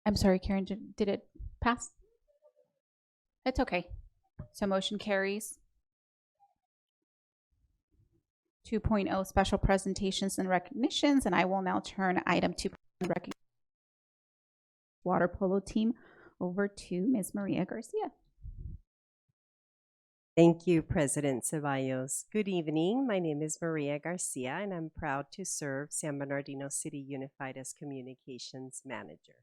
I'm sorry, Karen, did it pass? It's okay. So motion carries. 2.0 special presentations and recognitions, and I will now turn item 2 water polo team over to Ms. Maria Garcia. Thank you, President Ceballos. Good evening. My name is Maria Garcia, and I'm proud to serve San Bernardino City Unified as Communications Manager.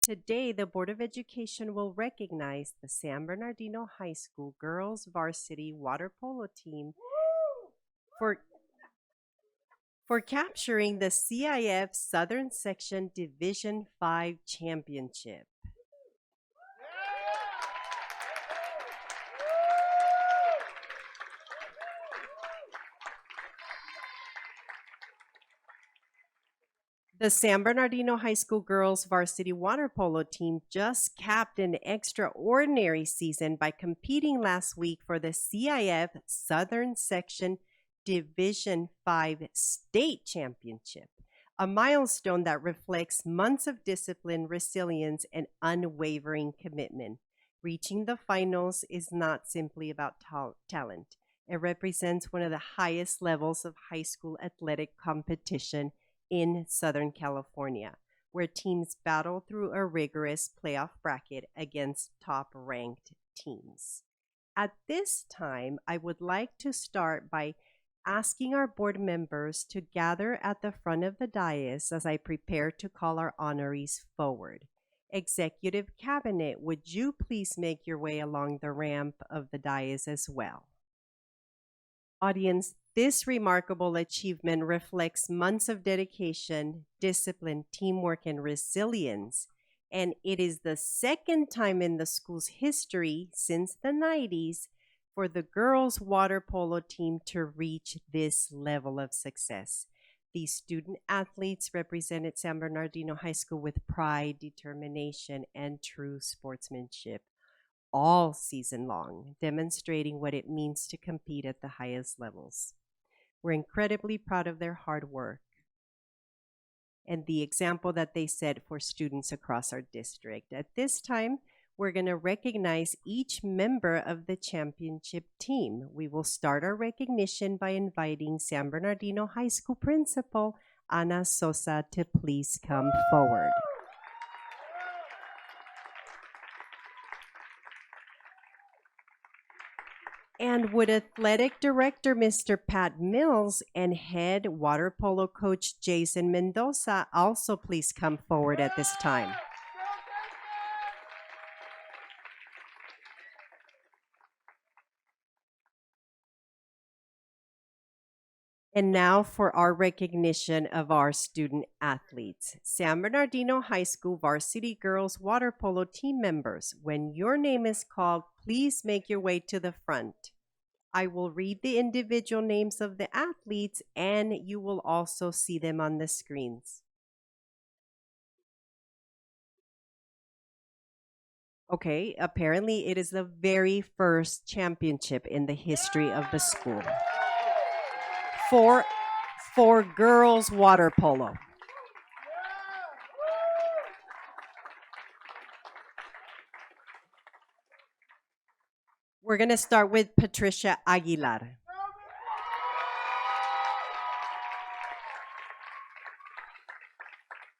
Today, the Board of Education will recognize the San Bernardino High School Girls Varsity Water Polo Team for capturing the CIF Southern Section Division 5 Championship. The San Bernardino High School Girls Varsity Water Polo Team just capped an extraordinary season by competing last week for the CIF Southern Section Division 5 State Championship, a milestone that reflects months of discipline, resilience, and unwavering commitment. Reaching the finals is not simply about talent. It represents one of the highest levels of high school athletic competition in Southern California, where teams battle through a rigorous playoff bracket against top-ranked teams. At this time, I would like to start by asking our board members to gather at the front of the dais as I prepare to call our honorees forward. Executive Cabinet, would you please make your way along the ramp of the dais as well? Audience, this remarkable achievement reflects months of dedication, discipline, teamwork, and resilience. And it is the second time in the school's history since the 90s for the girls' water polo team to reach this level of success. These student athletes represented San Bernardino High School with pride, determination, and true sportsmanship all season long, demonstrating what it means to compete at the highest levels. We're incredibly proud of their hard work and the example that they set for students across our district. At this time, we're going to recognize each member of the championship team. We will start our recognition by inviting San Bernardino High School Principal Ana Sosa to please come forward. And would Athletic Director Mr. Pat Mills and Head Water Polo Coach Jason Mendoza also please come forward at this time? And now for our recognition of our student athletes. San Bernardino High School Varsity Girls Water Polo team members, when your name is called, please make your way to the front. I will read the individual names of the athletes and you will also see them on the screens. Okay, apparently it is the very first championship in the history of the school for girls water polo. We're going to start with Patricia Aguilar.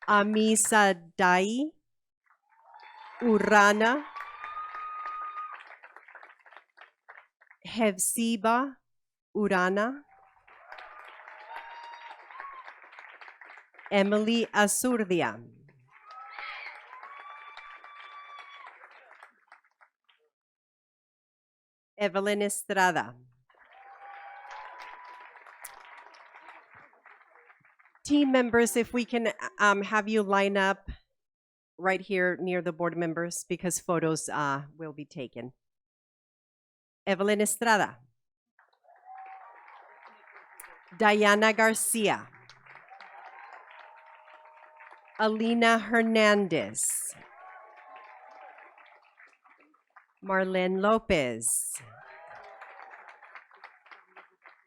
Amisadai Urana Hevsiba Urana, Emily Azurdia, Evelyn Estrada, team members, if we can have you line up right here near the board members because photos will be taken. Evelyn Estrada, Diana Garcia, Alina Hernandez, Marlene Lopez,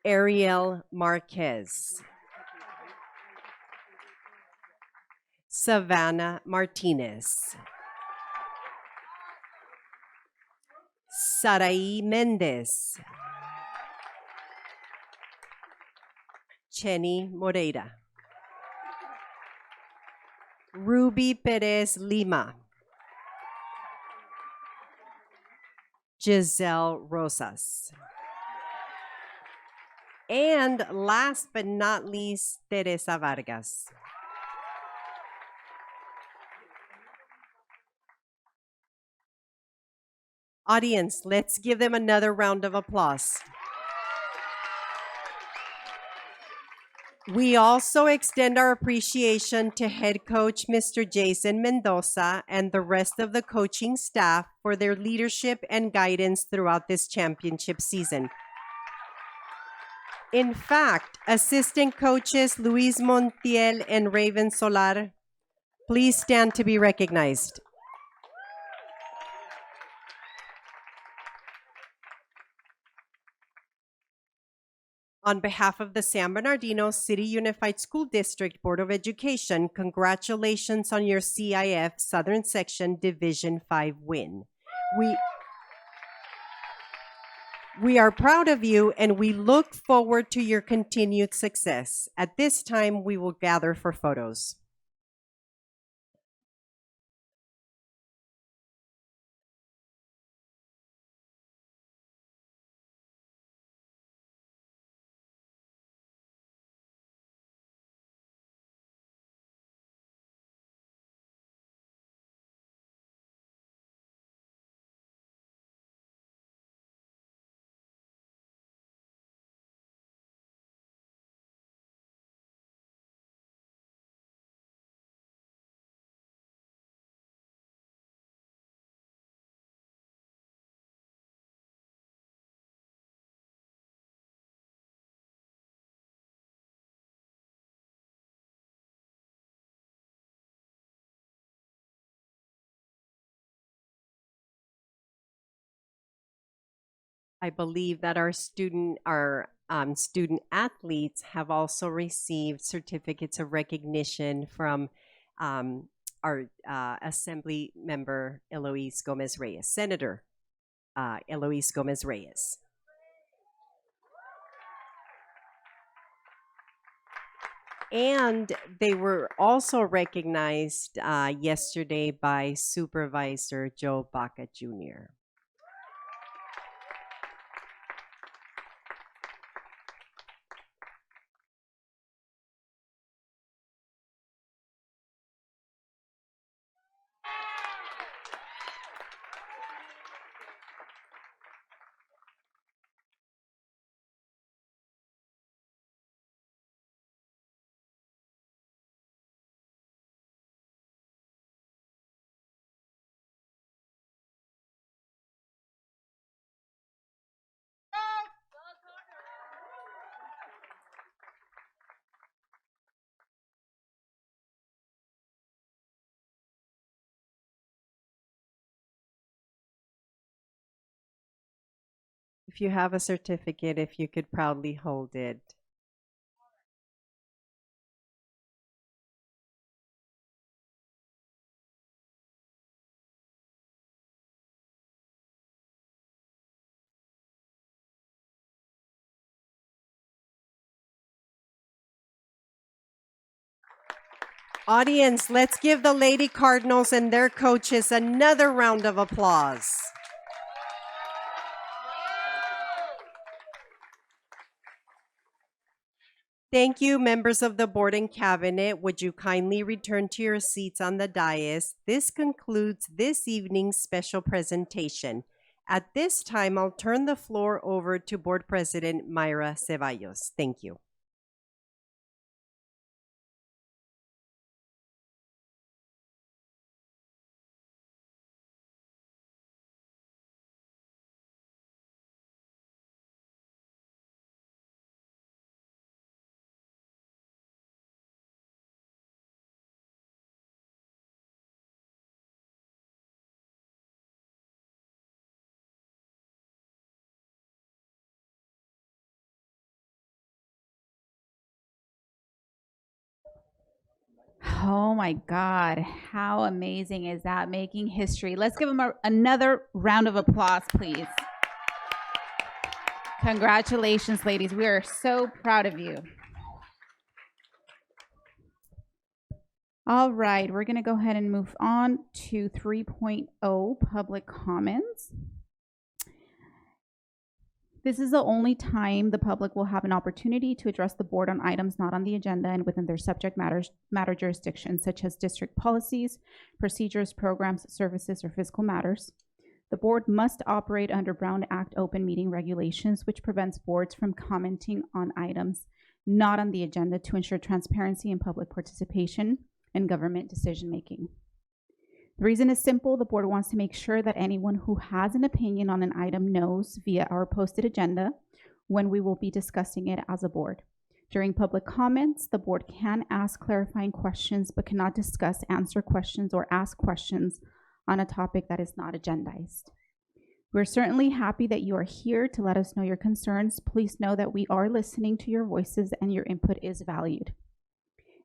Ariel Marquez, Savannah Martinez. Sarai Mendez. Chenny Moreira. Ruby Perez Lima. Giselle Rosas. And last but not least, Teresa Vargas. Audience, let's give them another round of applause. We also extend our appreciation to head coach Mr. Jason Mendoza and the rest of the coaching staff for their leadership and guidance throughout this championship season. In fact, assistant coaches Luis Montiel and Raven Solar, please stand to be recognized. On behalf of the San Bernardino City Unified School District Board of Education, congratulations on your CIF Southern Section Division 5 win. We are proud of you and we look forward to your continued success. At this time, we will gather for photos. I believe that our student athletes have also received certificates of recognition from our Assembly member Eloise Gomez Reyes, Senator Eloise Gomez Reyes. And they were also recognized yesterday by Supervisor Joe Baca Jr. If you have a certificate, if you could proudly hold it. Audience, let's give the Lady Cardinals and their coaches another round of applause. Thank you, members of the board and cabinet. Would you kindly return to your seats on the dais? This concludes this evening's special presentation. At this time, I'll turn the floor over to Board President Mayra Ceballos. Thank you. Oh my God. How amazing is that? Making history. Let's give them another round of applause, please. Congratulations, ladies. We are so proud of you. All right, we're going to go ahead and move on to 3.0 public comments. This is the only time the public will have an opportunity to address the board on items not on the agenda and within their subject matter jurisdiction, such as district policies, procedures, programs, services, or fiscal matters. The board must operate under Brown Act open meeting regulations, which prevents boards from commenting on items not on the agenda to ensure transparency and public participation in government decision-making. The reason is simple. The board wants to make sure that anyone who has an opinion on an item knows via our posted agenda when we will be discussing it as a board. During public comments, the board can ask clarifying questions but cannot discuss, answer questions, or ask questions on a topic that is not agendized. We're certainly happy that you are here to let us know your concerns. Please know that we are listening to your voices and your input is valued.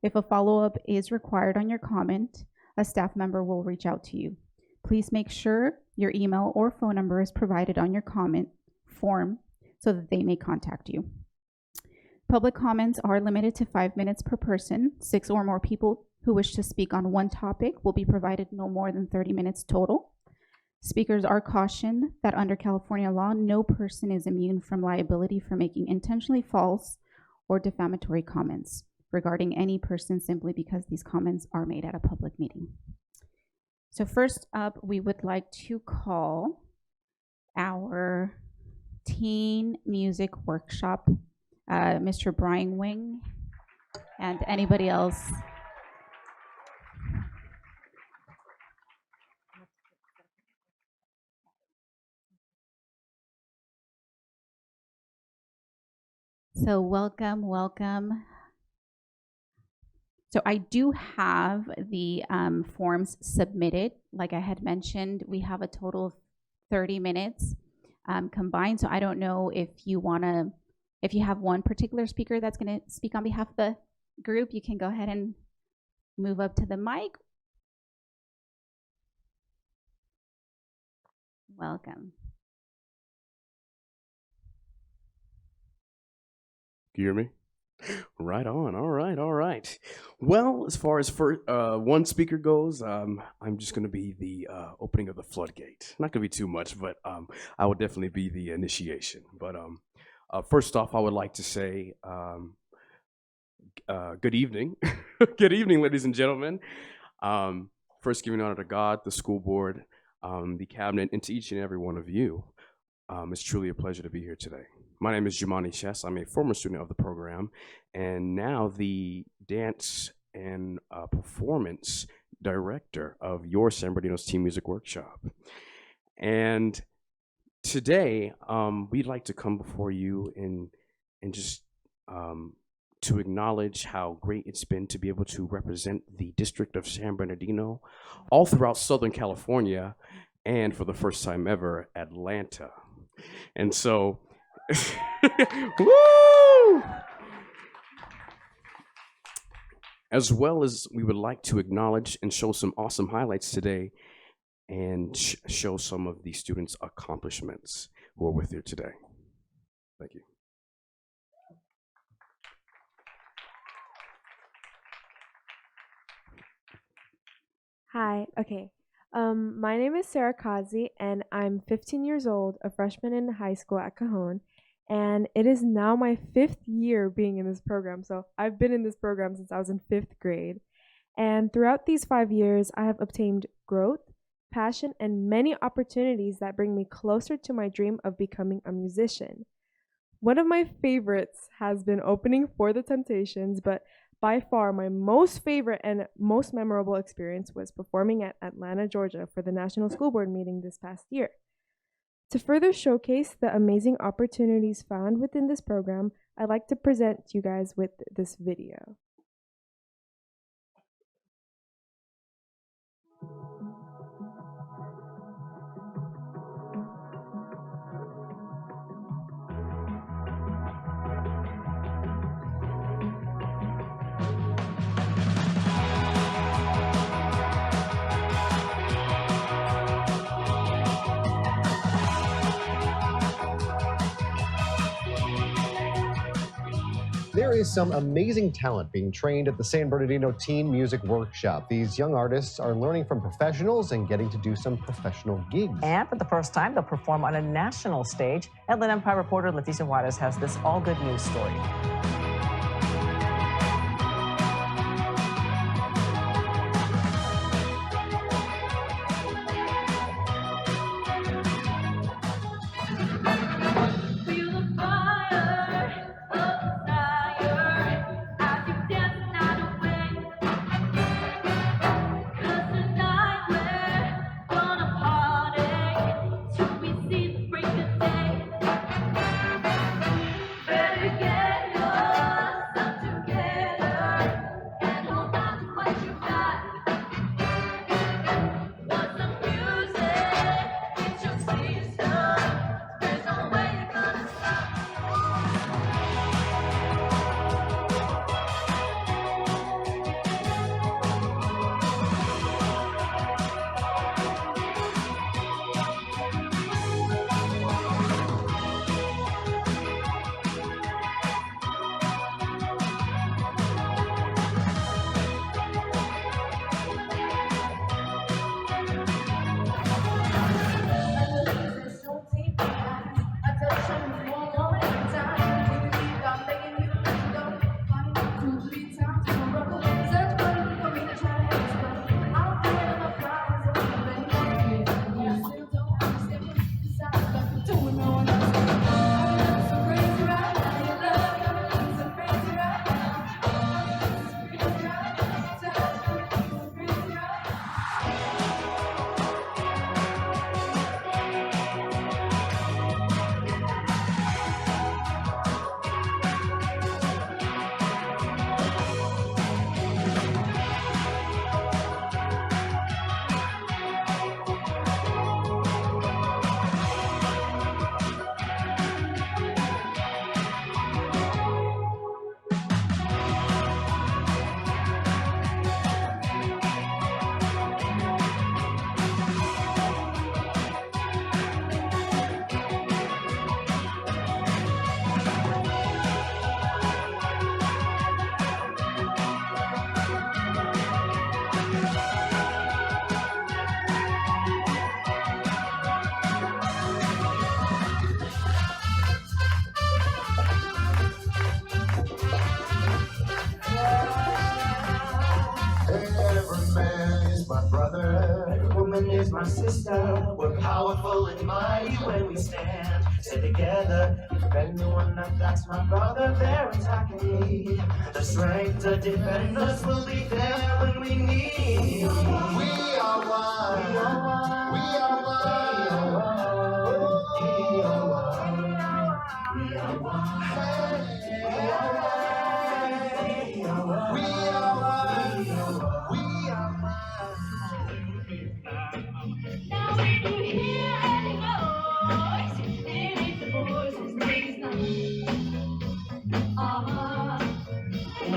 If a follow-up is required on your comment, a staff member will reach out to you. Please make sure your email or phone number is provided on your comment form so that they may contact you. Public comments are limited to 5 minutes per person. 6 or more people who wish to speak on one topic will be provided no more than 30 minutes total. Speakers are cautioned that under California law, no person is immune from liability for making intentionally false or defamatory comments regarding any person simply because these comments are made at a public meeting. So first up, we would like to call our teen music workshop, Mr. Brian Wing, and anybody else. So welcome. So I do have the forms submitted. Like I had mentioned, we have a total of 30 minutes combined. So I don't know if you have one particular speaker that's going to speak on behalf of the group, you can go ahead and move up to the mic. Welcome. Can you hear me? Right on. All right. Well, as far as one speaker goes, I'm just going to be the opening of the floodgate. Not going to be too much, but I will definitely be the initiation. But first off, I would like to say good evening. Good evening, ladies and gentlemen. First, giving honor to God, the school board, the cabinet, and to each and every one of you. It's truly a pleasure to be here today. My name is Jumani Chess. I'm a former student of the program and now the dance and performance director of your San Bernardino's Teen Music Workshop. And today, we'd like to come before you and just to acknowledge how great it's been to be able to represent the District of San Bernardino all throughout Southern California and for the first time ever, Atlanta. And so, woo! As well as we would like to acknowledge and show some awesome highlights today and show some of the students' accomplishments who are with you today. Thank you. Hi, okay. My name is Sarah Kazi, and I'm 15 years old, a freshman in high school at Cajon, and it is now my 5th year being in this program. So I've been in this program since I was in 5th grade. And throughout these 5 years, I have obtained growth, passion, and many opportunities that bring me closer to my dream of becoming a musician. One of my favorites has been opening for the Temptations, but by far, my most favorite and most memorable experience was performing at Atlanta, Georgia for the National School Board meeting this past year. To further showcase the amazing opportunities found within this program, I'd like to present you guys with this video. There is some amazing talent being trained at the San Bernardino Teen Music Workshop. These young artists are learning from professionals and getting to do some professional gigs. And for the first time, they'll perform on a national stage. Headline Empire reporter Leticia Juarez has this all good news story. Is my sister. We're powerful and mighty when we stand together. If anyone attacks my brother, they're attacking me. The strength to defend us will be there when we need. We are one. We are one. We are one. We are one. We are one. We are one. We are one. We are one. We are one. Now when you hear any noise, it ain't the voices making noise.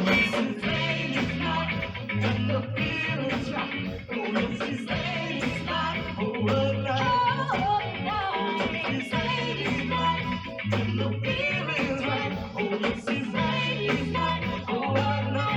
This is ladies' night, and the feeling's right. This is ladies' night, oh what night. This is ladies' night, and the feeling's right. Oh this is ladies' night, oh what night.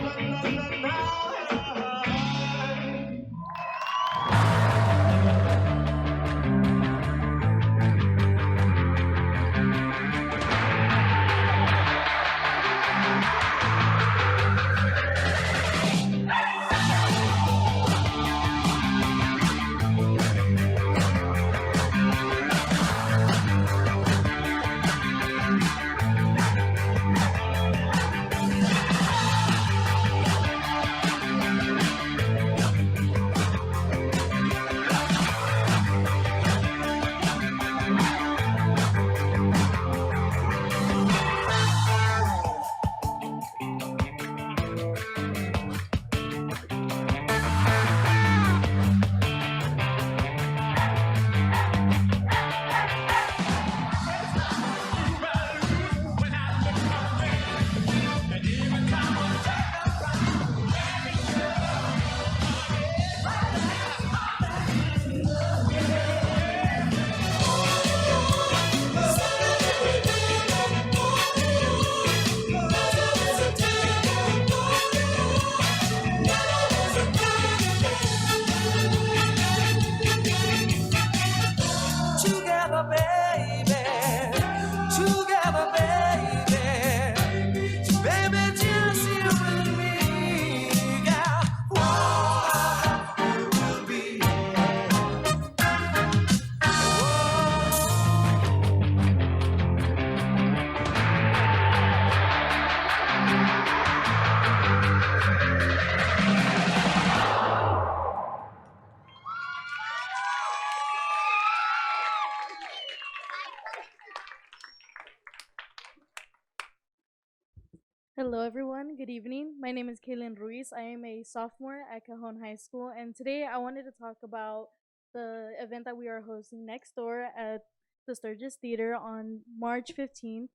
Hello, everyone. Good evening. My name is Kaylin Ruiz. I am a sophomore at Cajon High School, and today I wanted to talk about the event that we are hosting next door at the Sturgis Theater on March 15th.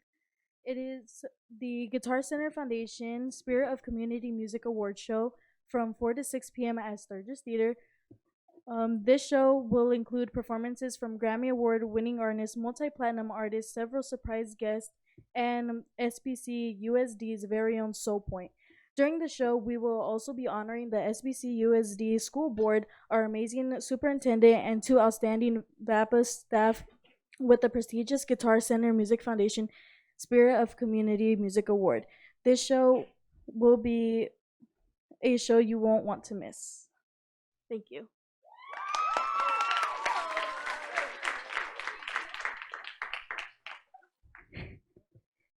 It is the Guitar Center Foundation Spirit of Community Music Award Show from 4 to 6 p.m. at Sturgis Theater. This show will include performances from Grammy Award winning artists, multi platinum artists, several surprise guests, and SBC USD's very own Soul Point. During the show, we will also be honoring the SBC USD School Board, our amazing superintendent, and two outstanding VAPA staff with the prestigious Guitar Center Music Foundation Spirit of Community Music Award. This show will be a show you won't want to miss. Thank you.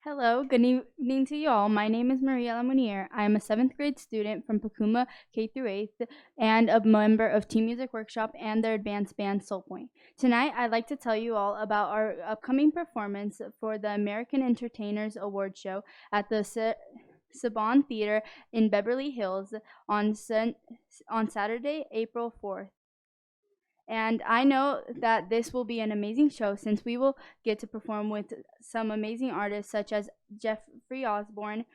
Hello, good evening to you all. My name is Mariela Munier. I am a 7th grade student from Pacuma K through 8th and a member of Team Music Workshop and their advanced band Soul Point. Tonight, I'd like to tell you all about our upcoming performance for the American Entertainers Award Show at the Saban Theater in Beverly Hills on Saturday, April 4th. And I know that this will be an amazing show since we will get to perform with some amazing artists such as Jeffrey Osborne,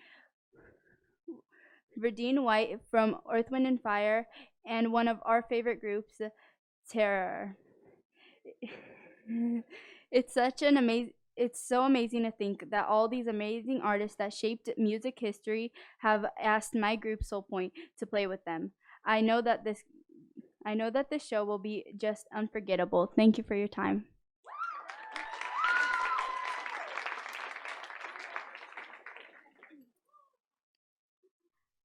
Verdine White from Earth, Wind, and Fire, and one of our favorite groups, Terror. It's so amazing to think that all these amazing artists that shaped music history have asked my group Soul Point to play with them. I know that this show will be just unforgettable. Thank you for your time.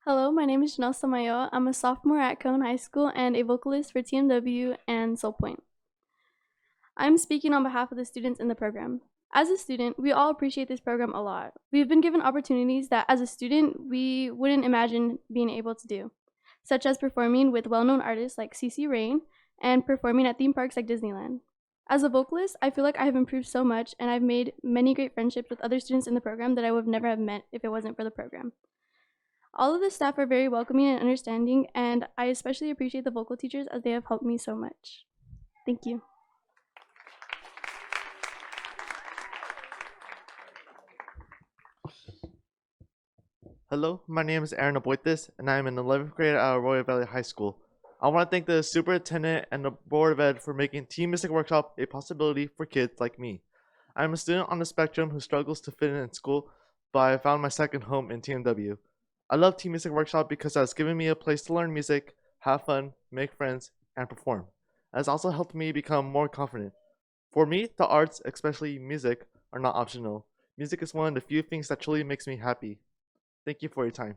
Hello, my name is Janelle Samayo. I'm a sophomore at Cone High School and a vocalist for TMW and Soul Point. I'm speaking on behalf of the students in the program. As a student, we all appreciate this program a lot. We've been given opportunities that as a student, we wouldn't imagine being able to do, such as performing with well-known artists like CeCe Rain and performing at theme parks like Disneyland. As a vocalist, I feel like I have improved so much and I've made many great friendships with other students in the program that I would never have met if it wasn't for the program. All of the staff are very welcoming and understanding, and I especially appreciate the vocal teachers as they have helped me so much. Thank you. Hello, my name is Aaron Aboitis, and I am in 11th grade at Arroyo Valley High School. I want to thank the superintendent and the Board of Ed for making Team Music Workshop a possibility for kids like me. I am a student on the spectrum who struggles to fit in school, but I found my second home in TMW. I love Team Music Workshop because it has given me a place to learn music, have fun, make friends, and perform. It has also helped me become more confident. For me, the arts, especially music, are not optional. Music is one of the few things that truly makes me happy. Thank you for your time.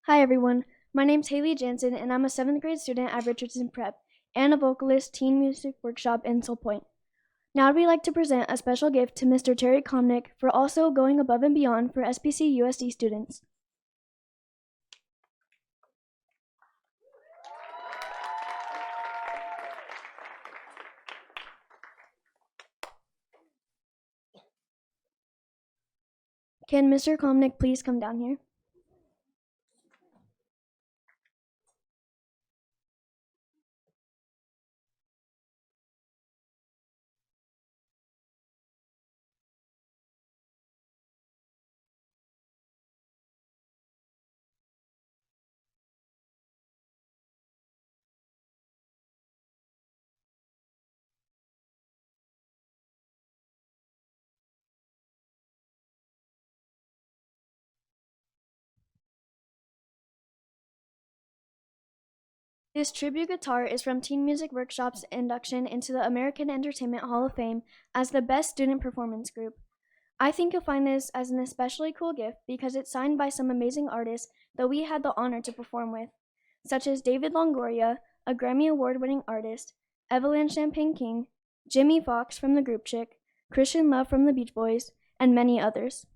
Hi everyone, my name's Haley Jansen and I'm a 7th grade student at Richardson Prep and a vocalist, Teen Music Workshop, and Soul Point. Now we'd like to present a special gift to Mr. Terry Komnick for also going above and beyond for SBC USD students. Can Mr. Komnick please come down here? This tribute guitar is from Teen Music Workshop's induction into the American Entertainment Hall of Fame as the Best Student Performance Group. I think you'll find this as an especially cool gift because it's signed by some amazing artists that we had the honor to perform with, such as David Longoria, a Grammy Award-winning artist, Evelyn Champagne King, Jimmy Fox from the Group Chick, Christian Love from the Beach Boys, and many others.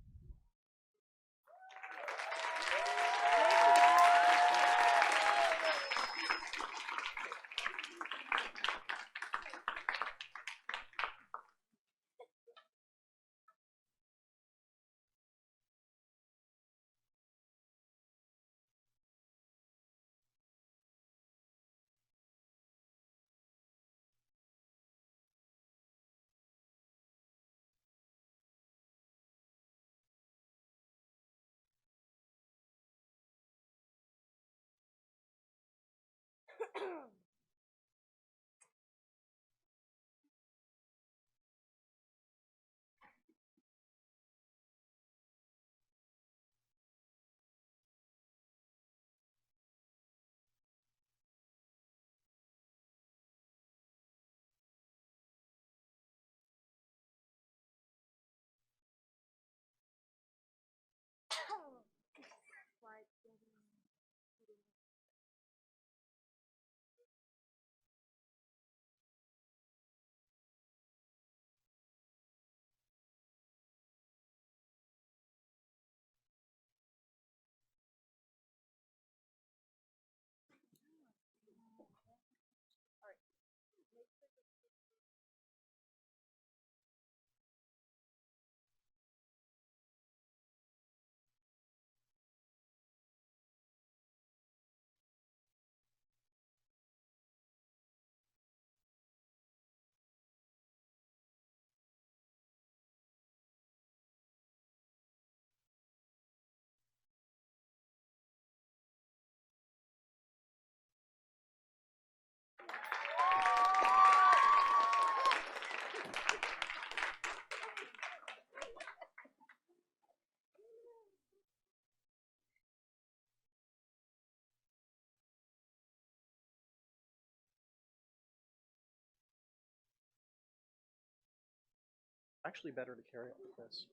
Actually, better to carry it with this.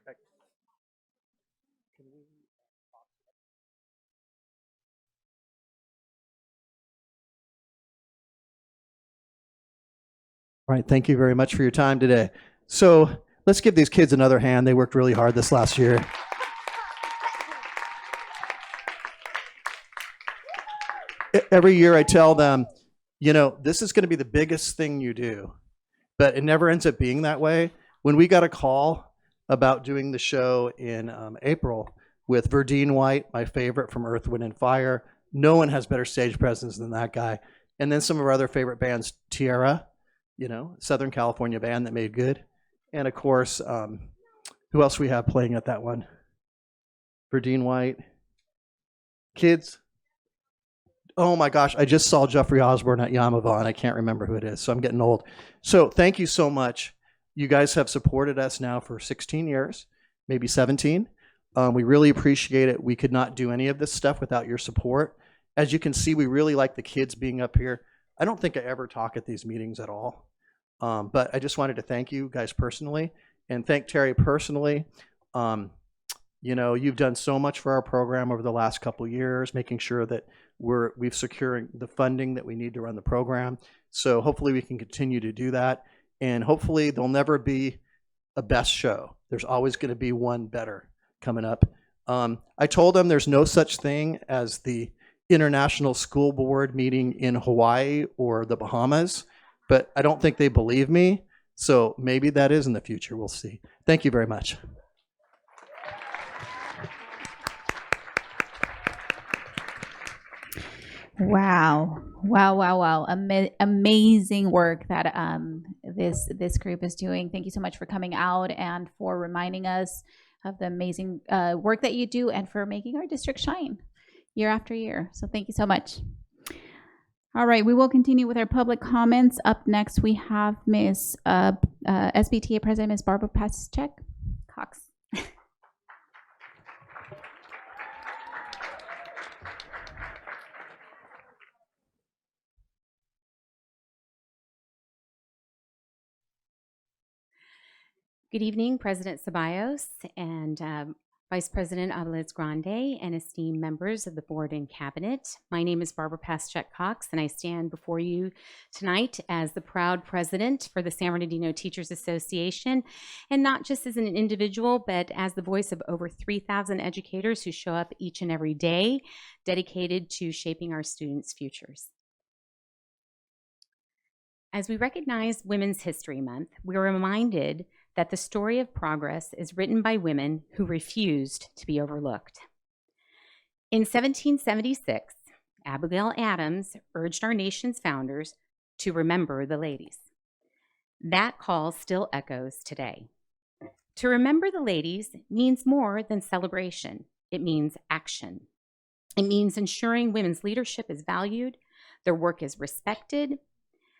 Okay. Can we? All right, thank you very much for your time today. So let's give these kids another hand. They worked really hard this last year. Every year I tell them, you know, this is going to be the biggest thing you do, but it never ends up being that way. When we got a call about doing the show in April with Verdine White, my favorite from Earth, Wind, and Fire, no one has better stage presence than that guy. And then some of our other favorite bands, Tierra, you know, Southern California band that made good. And of course, who else we have playing at that one? Verdine White. Kids. Oh my gosh, I just saw Jeffrey Osborne at Yamava, and I can't remember who it is, so I'm getting old. So thank you so much. You guys have supported us now for 16 years, maybe 17. We really appreciate it. We could not do any of this stuff without your support. As you can see, we really like the kids being up here. I don't think I ever talk at these meetings at all. But I just wanted to thank you guys personally and thank Terry personally. You know, you've done so much for our program over the last couple of years, making sure that we've secured the funding that we need to run the program. So hopefully we can continue to do that. And hopefully there'll never be a best show. There's always going to be one better coming up. I told them there's no such thing as the International School Board meeting in Hawaii or the Bahamas, but I don't think they believe me. So maybe that is in the future. We'll see. Thank you very much. Wow. Amazing work that this group is doing. Thank you so much for coming out and for reminding us of the amazing work that you do and for making our district shine year after year. So thank you so much. All right, we will continue with our public comments. Up next, we have Ms. SBTA President, Ms. Barbara Paschek Cox. Good evening, President Ceballos and Vice President Abeles Grande and esteemed members of the board and cabinet. My name is Barbara Paschek Cox, and I stand before you tonight as the proud president for the San Bernardino Teachers Association, and not just as an individual, but as the voice of over 3,000 educators who show up each and every day, dedicated to shaping our students' futures. As we recognize Women's History Month, we are reminded that the story of progress is written by women who refused to be overlooked. In 1776, Abigail Adams urged our nation's founders to remember the ladies. That call still echoes today. To remember the ladies means more than celebration. It means action. It means ensuring women's leadership is valued, their work is respected,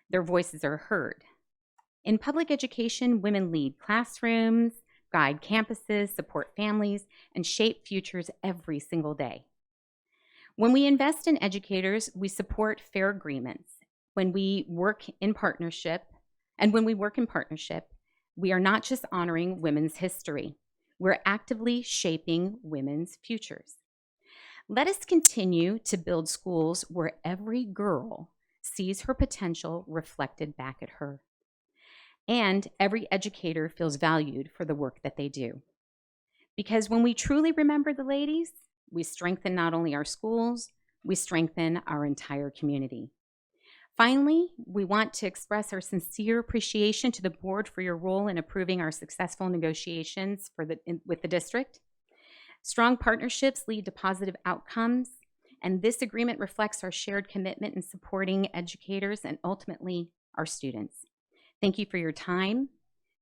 their voices are heard. In public education, women lead classrooms, guide campuses, support families, and shape futures every single day. When we invest in educators, we support fair agreements. When we work in partnership, we are not just honoring women's history, we're actively shaping women's futures. Let us continue to build schools where every girl sees her potential reflected back at her, and every educator feels valued for the work that they do. Because when we truly remember the ladies, we strengthen not only our schools, we strengthen our entire community. Finally, we want to express our sincere appreciation to the board for your role in approving our successful negotiations with the district. Strong partnerships lead to positive outcomes, and this agreement reflects our shared commitment in supporting educators and ultimately our students. Thank you for your time,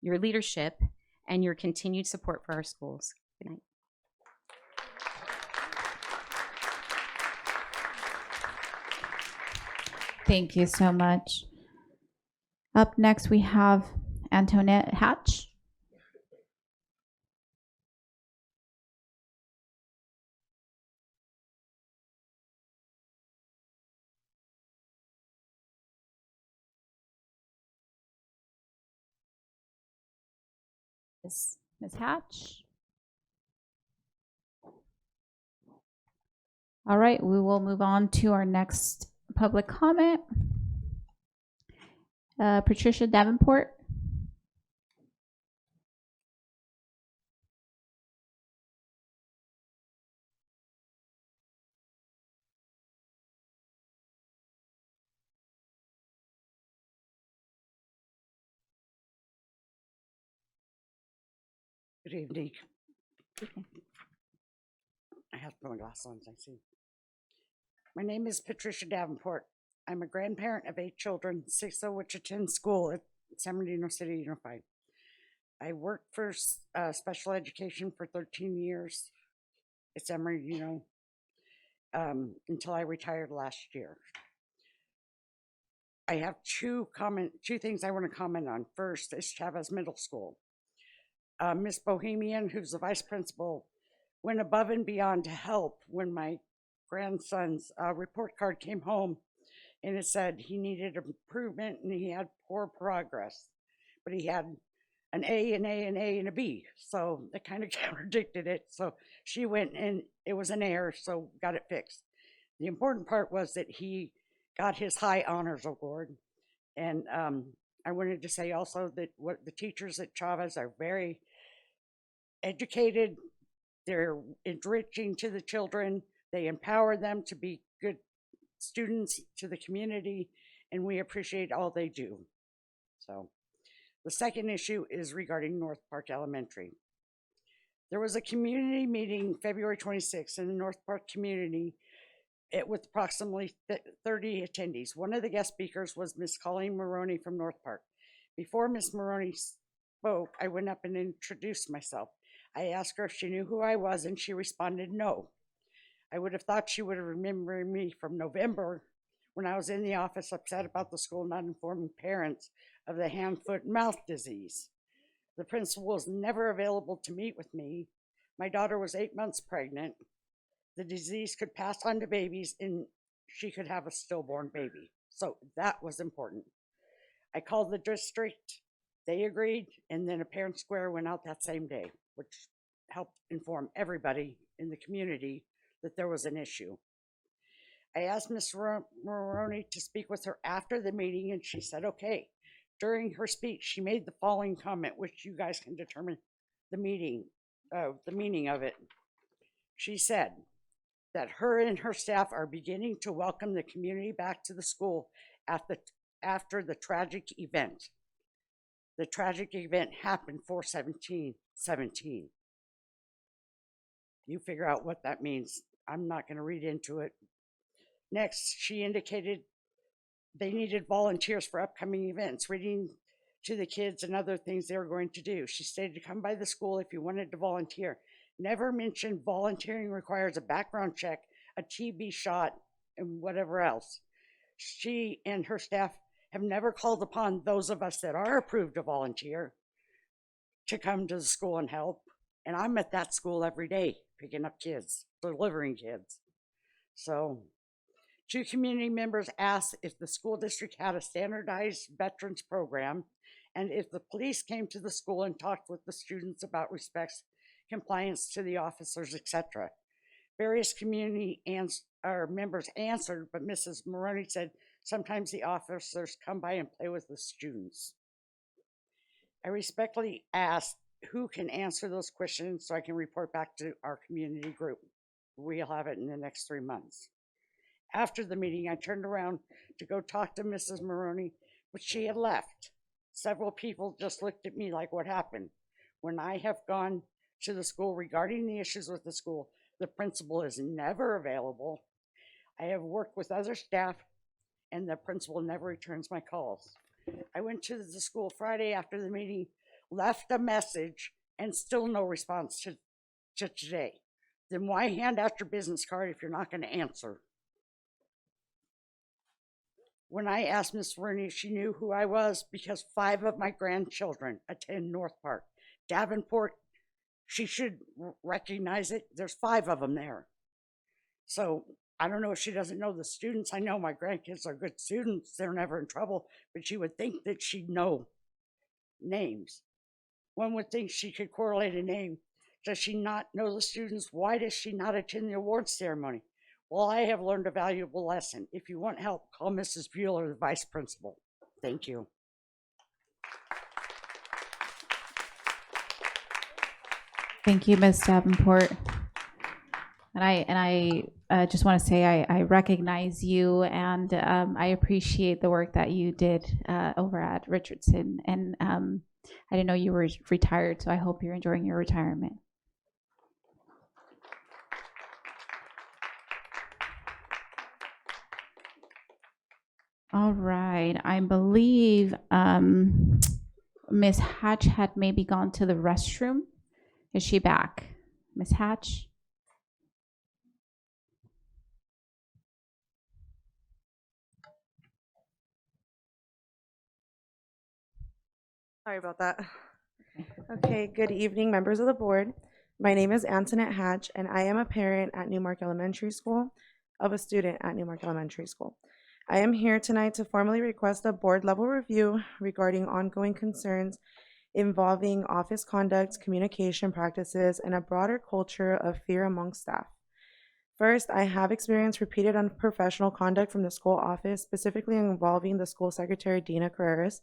your leadership, and your continued support for our schools. Good night. Thank you so much. Up next, we have Antoinette Hatch. Ms. Hatch. All right, we will move on to our next public comment. Patricia Davenport. Good evening. I have to put my glasses on, I see. My name is Patricia Davenport. I'm a grandparent of 8 children, 6 of which attend school at San Bernardino City Unified. I worked for special education for 13 years at San Bernardino until I retired last year. I have two things I want to comment on. First is Chavez Middle School. Miss Bohemian, who's the vice principal, went above and beyond to help when my grandson's report card came home, and it said he needed improvement and he had poor progress, but he had an A, an A, an A, and a B, so it kind of contradicted it. So she went and it was an error, so got it fixed. The important part was that he got his high honors award, and I wanted to say also that what the teachers at Chavez are very educated. They're enriching to the children. They empower them to be good students to the community, and we appreciate all they do. So the second issue is regarding North Park Elementary. There was a community meeting February 26th in the North Park community with approximately 30 attendees. One of the guest speakers was Miss Colleen Maroney from North Park. Before Miss Maroney spoke, I went up and introduced myself. I asked her if she knew who I was, and she responded no. I would have thought she would have remembered me from November when I was in the office upset about the school not informing parents of the hand, foot, and mouth disease. The principal was never available to meet with me. My daughter was 8 months pregnant. The disease could pass on to babies, and she could have a stillborn baby. So that was important. I called the district. They agreed, and then a parent square went out that same day, which helped inform everybody in the community that there was an issue. I asked Ms. Maroney to speak with her after the meeting, and she said okay. During her speech, she made the following comment, which you guys can determine the meaning of it. She said that her and her staff are beginning to welcome the community back to the school after the tragic event. The tragic event happened 4/17/17. You figure out what that means. I'm not going to read into it. Next, she indicated they needed volunteers for upcoming events, reading to the kids and other things they were going to do. She stated to come by the school if you wanted to volunteer. Never mentioned volunteering requires a background check, a TB shot, and whatever else. She and her staff have never called upon those of us that are approved to volunteer to come to the school and help. And I'm at that school every day, picking up kids, delivering kids. So, two community members asked if the school district had a standardized veterans program and if the police came to the school and talked with the students about respects, compliance to the officers, etc. Various community members answered, but Mrs. Maroney said sometimes the officers come by and play with the students. I respectfully ask who can answer those questions so I can report back to our community group. We'll have it in the next 3 months. After the meeting, I turned around to go talk to Mrs. Maroney, but she had left. Several people just looked at me like, what happened? When I have gone to the school regarding the issues with the school, the principal is never available. I have worked with other staff, and the principal never returns my calls. I went to the school Friday after the meeting, left a message, and still no response to today. Then why hand out your business card if you're not going to answer? When I asked Miss Rooney if she knew who I was, because 5 of my grandchildren attend North Park. Davenport, she should recognize it. There's 5 of them there. So I don't know if she doesn't know the students. I know my grandkids are good students. They're never in trouble, but she would think that she'd know names. One would think she could correlate a name. Does she not know the students? Why does she not attend the awards ceremony? Well, I have learned a valuable lesson. If you want help, call Mrs. Bueller, the vice principal. Thank you. Thank you, Ms. Davenport. And I just want to say I recognize you, and I appreciate the work that you did over at Richardson. And I didn't know you were retired, so I hope you're enjoying your retirement. All right. I believe Ms. Hatch had maybe gone to the restroom. Is she back? Ms. Hatch? Sorry about that. Okay, good evening, members of the board. My name is Antoinette Hatch, and I am a parent at Newmark Elementary School of a student at Newmark Elementary School. I am here tonight to formally request a board-level review regarding ongoing concerns involving office conduct, communication practices, and a broader culture of fear among staff. First, I have experienced repeated unprofessional conduct from the school office, specifically involving the school secretary, Dina Carreras.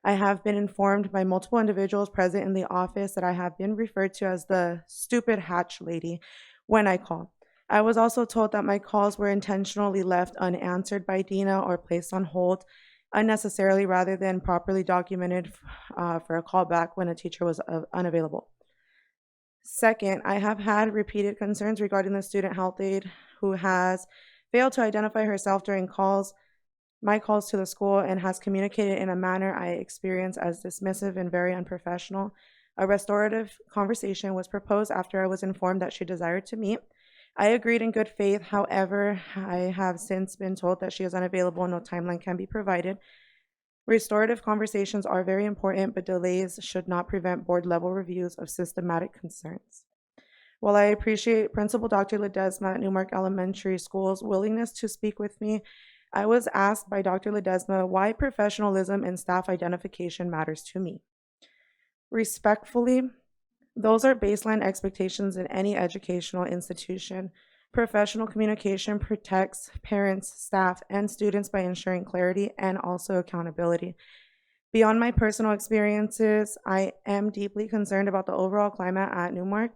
I have been informed by multiple individuals present in the office that I have been referred to as the stupid Hatch lady when I call. I was also told that my calls were intentionally left unanswered by Dina or placed on hold unnecessarily rather than properly documented for a callback when a teacher was unavailable. Second, I have had repeated concerns regarding the student health aide who has failed to identify herself during my calls to the school, and has communicated in a manner I experience as dismissive and very unprofessional. A restorative conversation was proposed after I was informed that she desired to meet. I agreed in good faith. However, I have since been told that she is unavailable and no timeline can be provided. Restorative conversations are very important, but delays should not prevent board-level reviews of systematic concerns. While I appreciate Principal Dr. Ledesma at Newmark Elementary School's willingness to speak with me, I was asked by Dr. Ledesma why professionalism and staff identification matters to me. Respectfully, those are baseline expectations in any educational institution. Professional communication protects parents, staff, and students by ensuring clarity and also accountability. Beyond my personal experiences, I am deeply concerned about the overall climate at Newmark.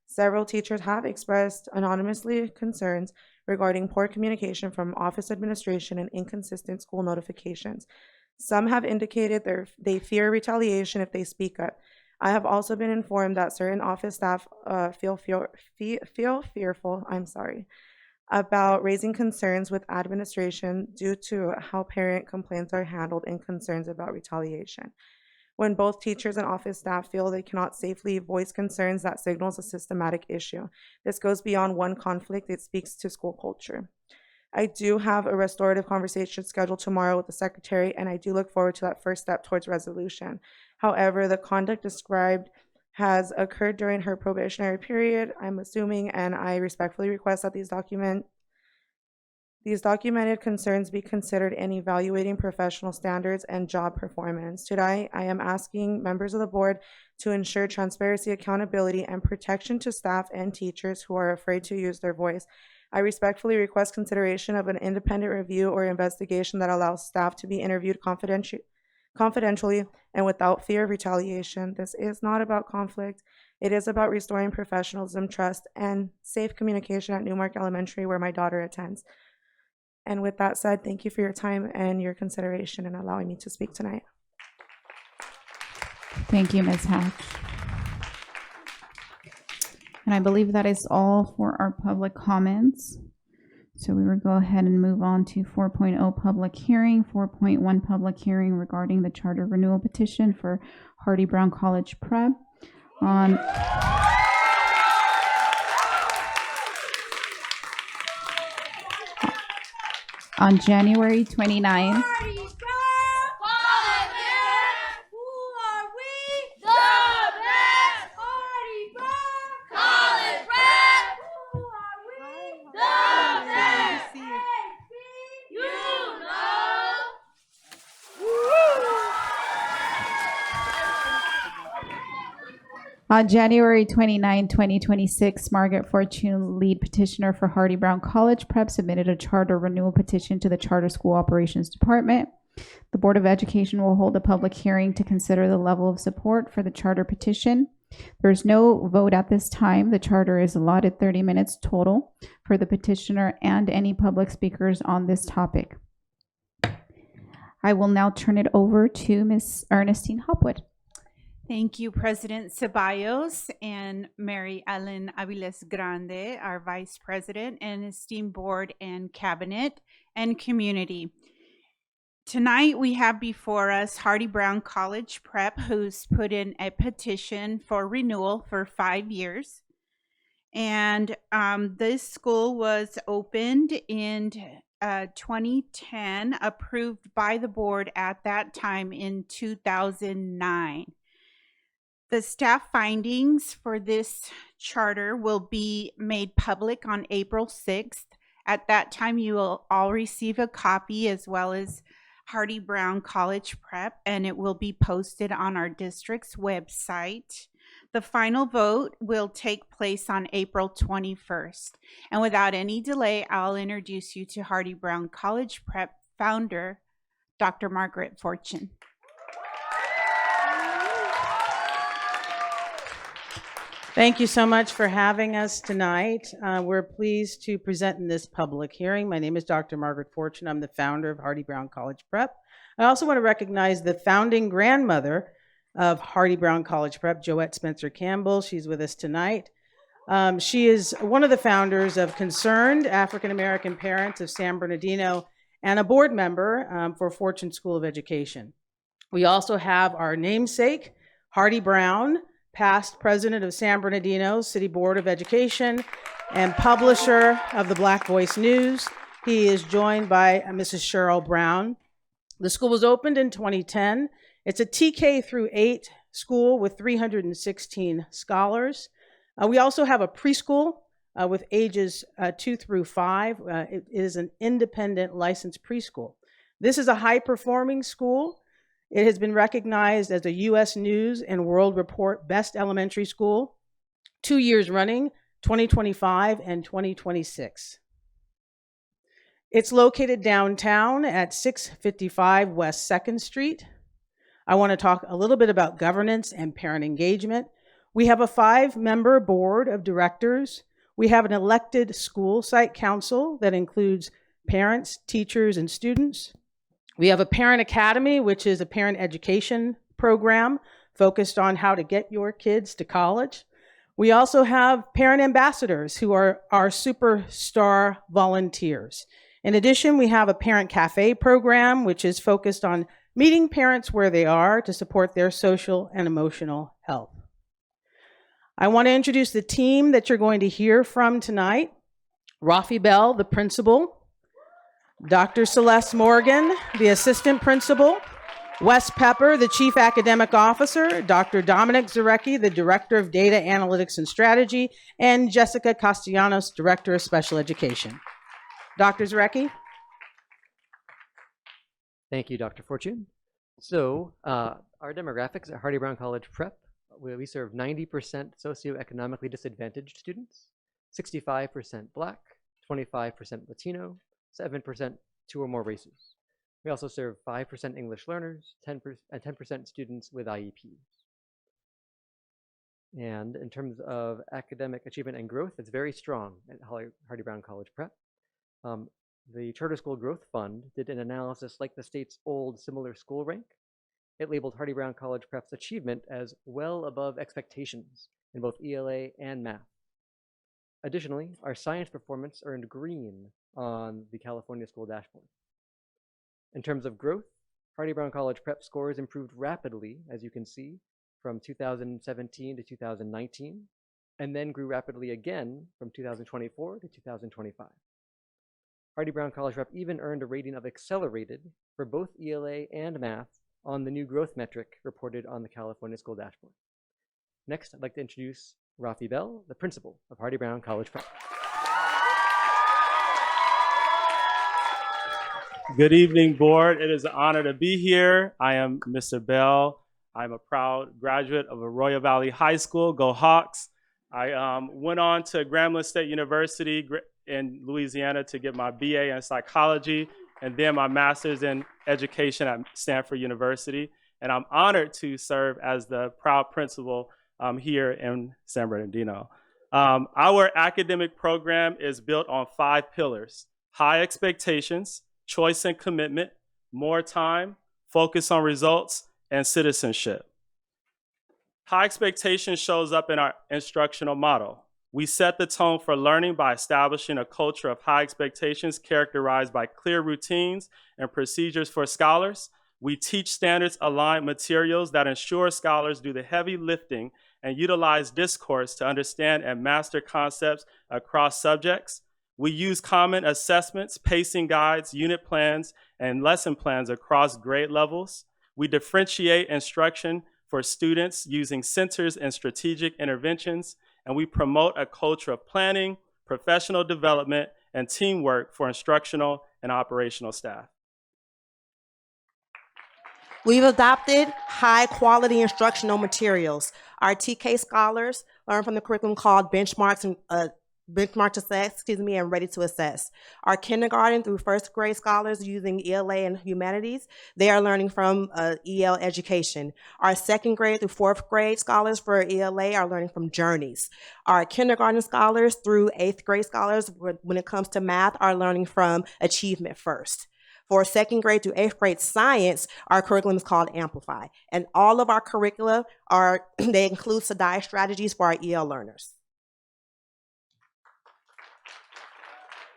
Several teachers have expressed anonymously concerns regarding poor communication from office administration and inconsistent school notifications. Some have indicated they fear retaliation if they speak up. I have also been informed that certain office staff feel fearful about raising concerns with administration due to how parent complaints are handled and concerns about retaliation. When both teachers and office staff feel they cannot safely voice concerns, that signals a systematic issue. This goes beyond one conflict, it speaks to school culture. I do have a restorative conversation scheduled tomorrow with the secretary, and I do look forward to that first step towards resolution. However, the conduct described has occurred during her probationary period, I'm assuming, and I respectfully request that these documented concerns be considered in evaluating professional standards and job performance. Today, I am asking members of the board to ensure transparency, accountability, and protection to staff and teachers who are afraid to use their voice. I respectfully request consideration of an independent review or investigation that allows staff to be interviewed confidentially and without fear of retaliation. This is not about conflict. It is about restoring professionalism, trust, and safe communication at Newmark Elementary, where my daughter attends. And with that said, thank you for your time and your consideration and allowing me to speak tonight. Thank you, Ms. Hatch. And I believe that is all for our public comments. So we will go ahead and move on to 4.0 public hearing, 4.1 public hearing regarding the charter renewal petition for Hardy Brown College Prep. On January 29th, On January 29, 2026, Margaret Fortune, lead petitioner for Hardy Brown College Prep, submitted a charter renewal petition to the Charter School Operations Department. The Board of Education will hold a public hearing to consider the level of support for the charter petition. There's no vote at this time. The charter is allotted 30 minutes total for the petitioner and any public speakers on this topic. I will now turn it over to Ms. Ernestine Hopwood. Thank you, President Ceballos and Mary Ellen Aviles Grande, our Vice President, and esteemed board and cabinet and community. Tonight we have before us Hardy Brown College Prep, who's put in a petition for renewal for 5 years. And this school was opened in 2010, approved by the board at that time in 2009. The staff findings for this charter will be made public on April 6th. At that time, you will all receive a copy, as well as Hardy Brown College Prep, and it will be posted on our district's website. The final vote will take place on April 21st. And without any delay, I'll introduce you to Hardy Brown College Prep founder, Dr. Margaret Fortune. Thank you so much for having us tonight. We're pleased to present in this public hearing. My name is Dr. Margaret Fortune. I'm the founder of Hardy Brown College Prep. I also want to recognize the founding grandmother of Hardy Brown College Prep, Joette Spencer Campbell. She's with us tonight. She is one of the founders of Concerned African American Parents of San Bernardino and a board member for Fortune School of Education. We also have our namesake, Hardy Brown, past president of San Bernardino City Board of Education and publisher of the Black Voice News. He is joined by Mrs. Cheryl Brown. The school was opened in 2010. It's a TK through 8 school with 316 scholars. We also have a preschool with ages 2 through 5. It is an independent licensed preschool. This is a high-performing school. It has been recognized as a U.S. News and World Report Best Elementary School 2 years running, 2025 and 2026. It's located downtown at 655 West 2nd Street. I want to talk a little bit about governance and parent engagement. We have a 5-member board of directors. We have an elected school site council that includes parents, teachers, and students. We have a parent academy, which is a parent education program focused on how to get your kids to college. We also have parent ambassadors who are our superstar volunteers. In addition, we have a parent cafe program, which is focused on meeting parents where they are to support their social and emotional health. I want to introduce the team that you're going to hear from tonight. Rafi Bell, the principal, Dr. Celeste Morgan, the assistant principal, Wes Pepper, the chief academic officer, Dr. Dominic Zarecki, the director of data analytics and strategy, and Jessica Castellanos, director of special education. Dr. Zarecki? Thank you, Dr. Fortune. So our demographics at Hardy Brown College Prep, we serve 90% socioeconomically disadvantaged students, 65% Black, 25% Latino, 7% two or more races. We also serve 5% English learners, 10% students with IEPs. And in terms of academic achievement and growth, it's very strong at Hardy Brown College Prep. The Charter School Growth Fund did an analysis like the state's old similar school rank. It labeled Hardy Brown College Prep's achievement as well above expectations in both ELA and math. Additionally, our science performance earned green on the California School Dashboard. In terms of growth, Hardy Brown College Prep scores improved rapidly, as you can see, from 2017 to 2019, and then grew rapidly again from 2024 to 2025. Hardy Brown College Prep even earned a rating of accelerated for both ELA and math on the new growth metric reported on the California School Dashboard. Next, I'd like to introduce Rafi Bell, the principal of Hardy Brown College Prep. Good evening, board. It is an honor to be here. I am Mr. Bell. I'm a proud graduate of Arroyo Valley High School. Go Hawks. I went on to Grambling State University in Louisiana to get my BA in psychology and then my master's in education at Stanford University. And I'm honored to serve as the proud principal here in San Bernardino. Our academic program is built on 5 pillars: high expectations, choice and commitment, more time, focus on results, and citizenship. High expectations shows up in our instructional model. We set the tone for learning by establishing a culture of high expectations characterized by clear routines and procedures for scholars. We teach standards-aligned materials that ensure scholars do the heavy lifting and utilize discourse to understand and master concepts across subjects. We use common assessments, pacing guides, unit plans, and lesson plans across grade levels. We differentiate instruction for students using centers and strategic interventions, and we promote a culture of planning, professional development, and teamwork for instructional and operational staff. We've adopted high-quality instructional materials. Our TK scholars learn from the curriculum called Benchmark to Assess, and Ready to Assess. Our kindergarten through first grade scholars using ELA and humanities, they are learning from EL education. Our second grade through fourth grade scholars for ELA are learning from Journeys. Our kindergarten scholars through 8th grade scholars, when it comes to math, are learning from Achievement First. For second grade through 8th grade science, our curriculum is called Amplify. And all of our curricula they include SADI strategies for our EL learners.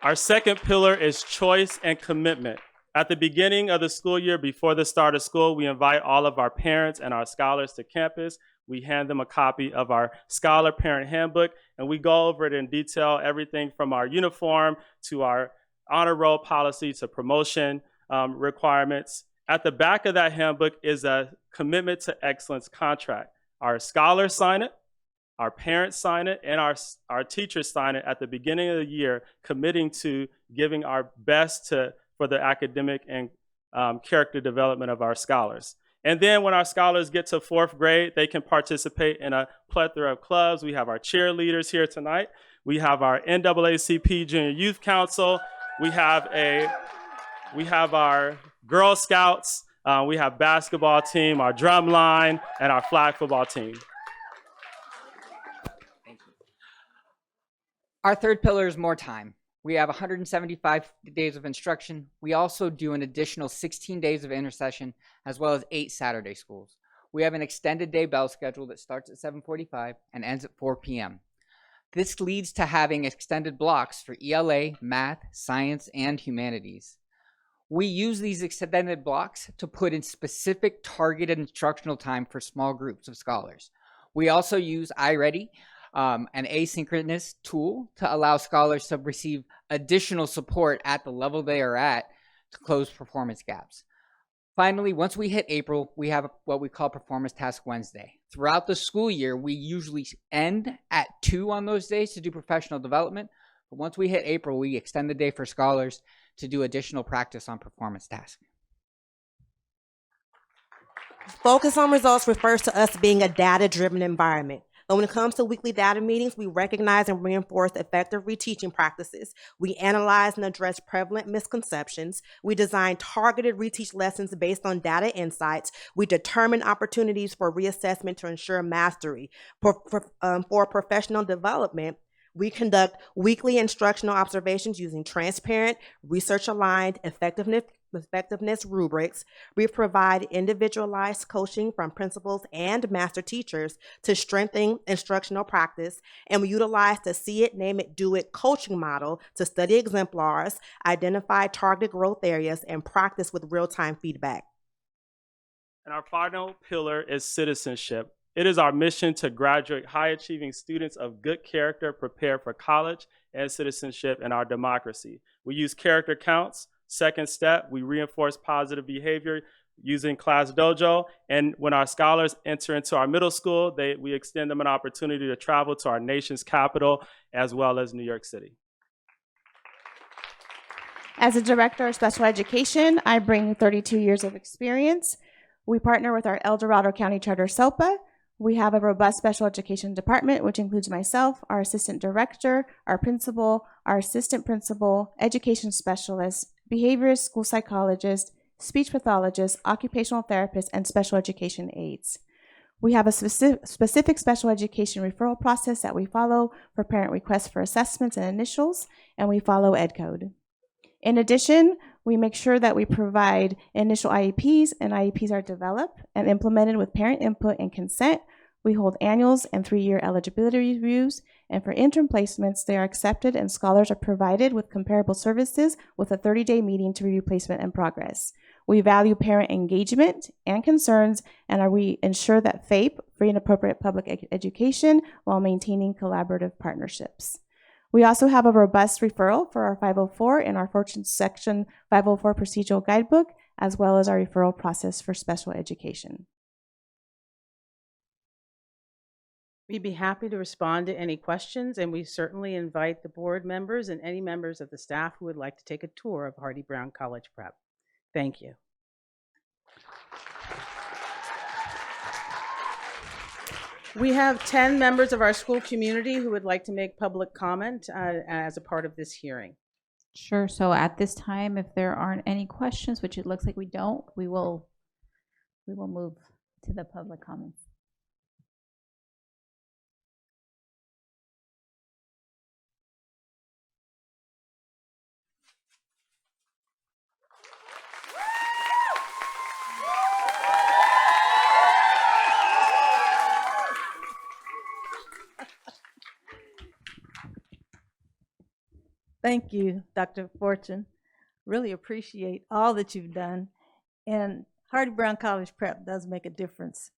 Our second pillar is choice and commitment. At the beginning of the school year, before the start of school, we invite all of our parents and our scholars to campus. We hand them a copy of our Scholar Parent Handbook, and we go over it in detail, everything from our uniform to our honor roll policy to promotion requirements. At the back of that handbook is a commitment to excellence contract. Our scholars sign it, our parents sign it, and our teachers sign it at the beginning of the year, committing to giving our best for the academic and character development of our scholars. And then when our scholars get to 4th grade, they can participate in a plethora of clubs. We have our cheerleaders here tonight. We have our NAACP Junior Youth Council. We have our Girl Scouts. We have basketball team, our drum line, and our flag football team. Our third pillar is more time. We have 175 days of instruction. We also do an additional 16 days of intercession, as well as 8 Saturday schools. We have an extended day bell schedule that starts at 7:45 and ends at 4 p.m. This leads to having extended blocks for ELA, math, science, and humanities. We use these extended blocks to put in specific targeted instructional time for small groups of scholars. We also use iReady, an asynchronous tool to allow scholars to receive additional support at the level they are at to close performance gaps. Finally, once we hit April, we have what we call Performance Task Wednesday. Throughout the school year, we usually end at 2 on those days to do professional development. But once we hit April, we extend the day for scholars to do additional practice on performance tasks. Focus on results refers to us being a data-driven environment. But when it comes to weekly data meetings, we recognize and reinforce effective reteaching practices. We analyze and address prevalent misconceptions. We design targeted reteach lessons based on data insights. We determine opportunities for reassessment to ensure mastery. For professional development, we conduct weekly instructional observations using transparent, research-aligned effectiveness rubrics. We provide individualized coaching from principals and master teachers to strengthen instructional practice, and we utilize the See It, Name It, Do It coaching model to study exemplars, identify targeted growth areas, and practice with real-time feedback. And our final pillar is citizenship. It is our mission to graduate high-achieving students of good character prepared for college and citizenship in our democracy. We use character counts. Second step, we reinforce positive behavior using Class Dojo. And when our scholars enter into our middle school, we extend them an opportunity to travel to our nation's capital as well as New York City. As a director of special education, I bring 32 years of experience. We partner with our El Dorado County Charter SOPA. We have a robust special education department, which includes myself, our assistant director, our principal, our assistant principal, education specialist, behaviorist, school psychologist, speech pathologist, occupational therapist, and special education aides. We have a specific special education referral process that we follow for parent requests for assessments and initials, and we follow EdCode. In addition, we make sure that we provide initial IEPs, and IEPs are developed and implemented with parent input and consent. We hold annuals and 3-year eligibility reviews, and for interim placements, they are accepted and scholars are provided with comparable services with a 30-day meeting to review placement and progress. We value parent engagement and concerns, and we ensure that FAPE, free and appropriate public education, while maintaining collaborative partnerships. We also have a robust referral for our 504 in our Fortune Section 504 procedural guidebook, as well as our referral process for special education. We'd be happy to respond to any questions, and we certainly invite the board members and any members of the staff who would like to take a tour of Hardy-Brown College Prep. Thank you. We have 10 members of our school community who would like to make public comment as a part of this hearing. Sure. So at this time, if there aren't any questions, which it looks like we don't, we will move to the public comments. Thank you, Dr. Fortune. Really appreciate all that you've done. And Hardy-Brown College Prep does make a difference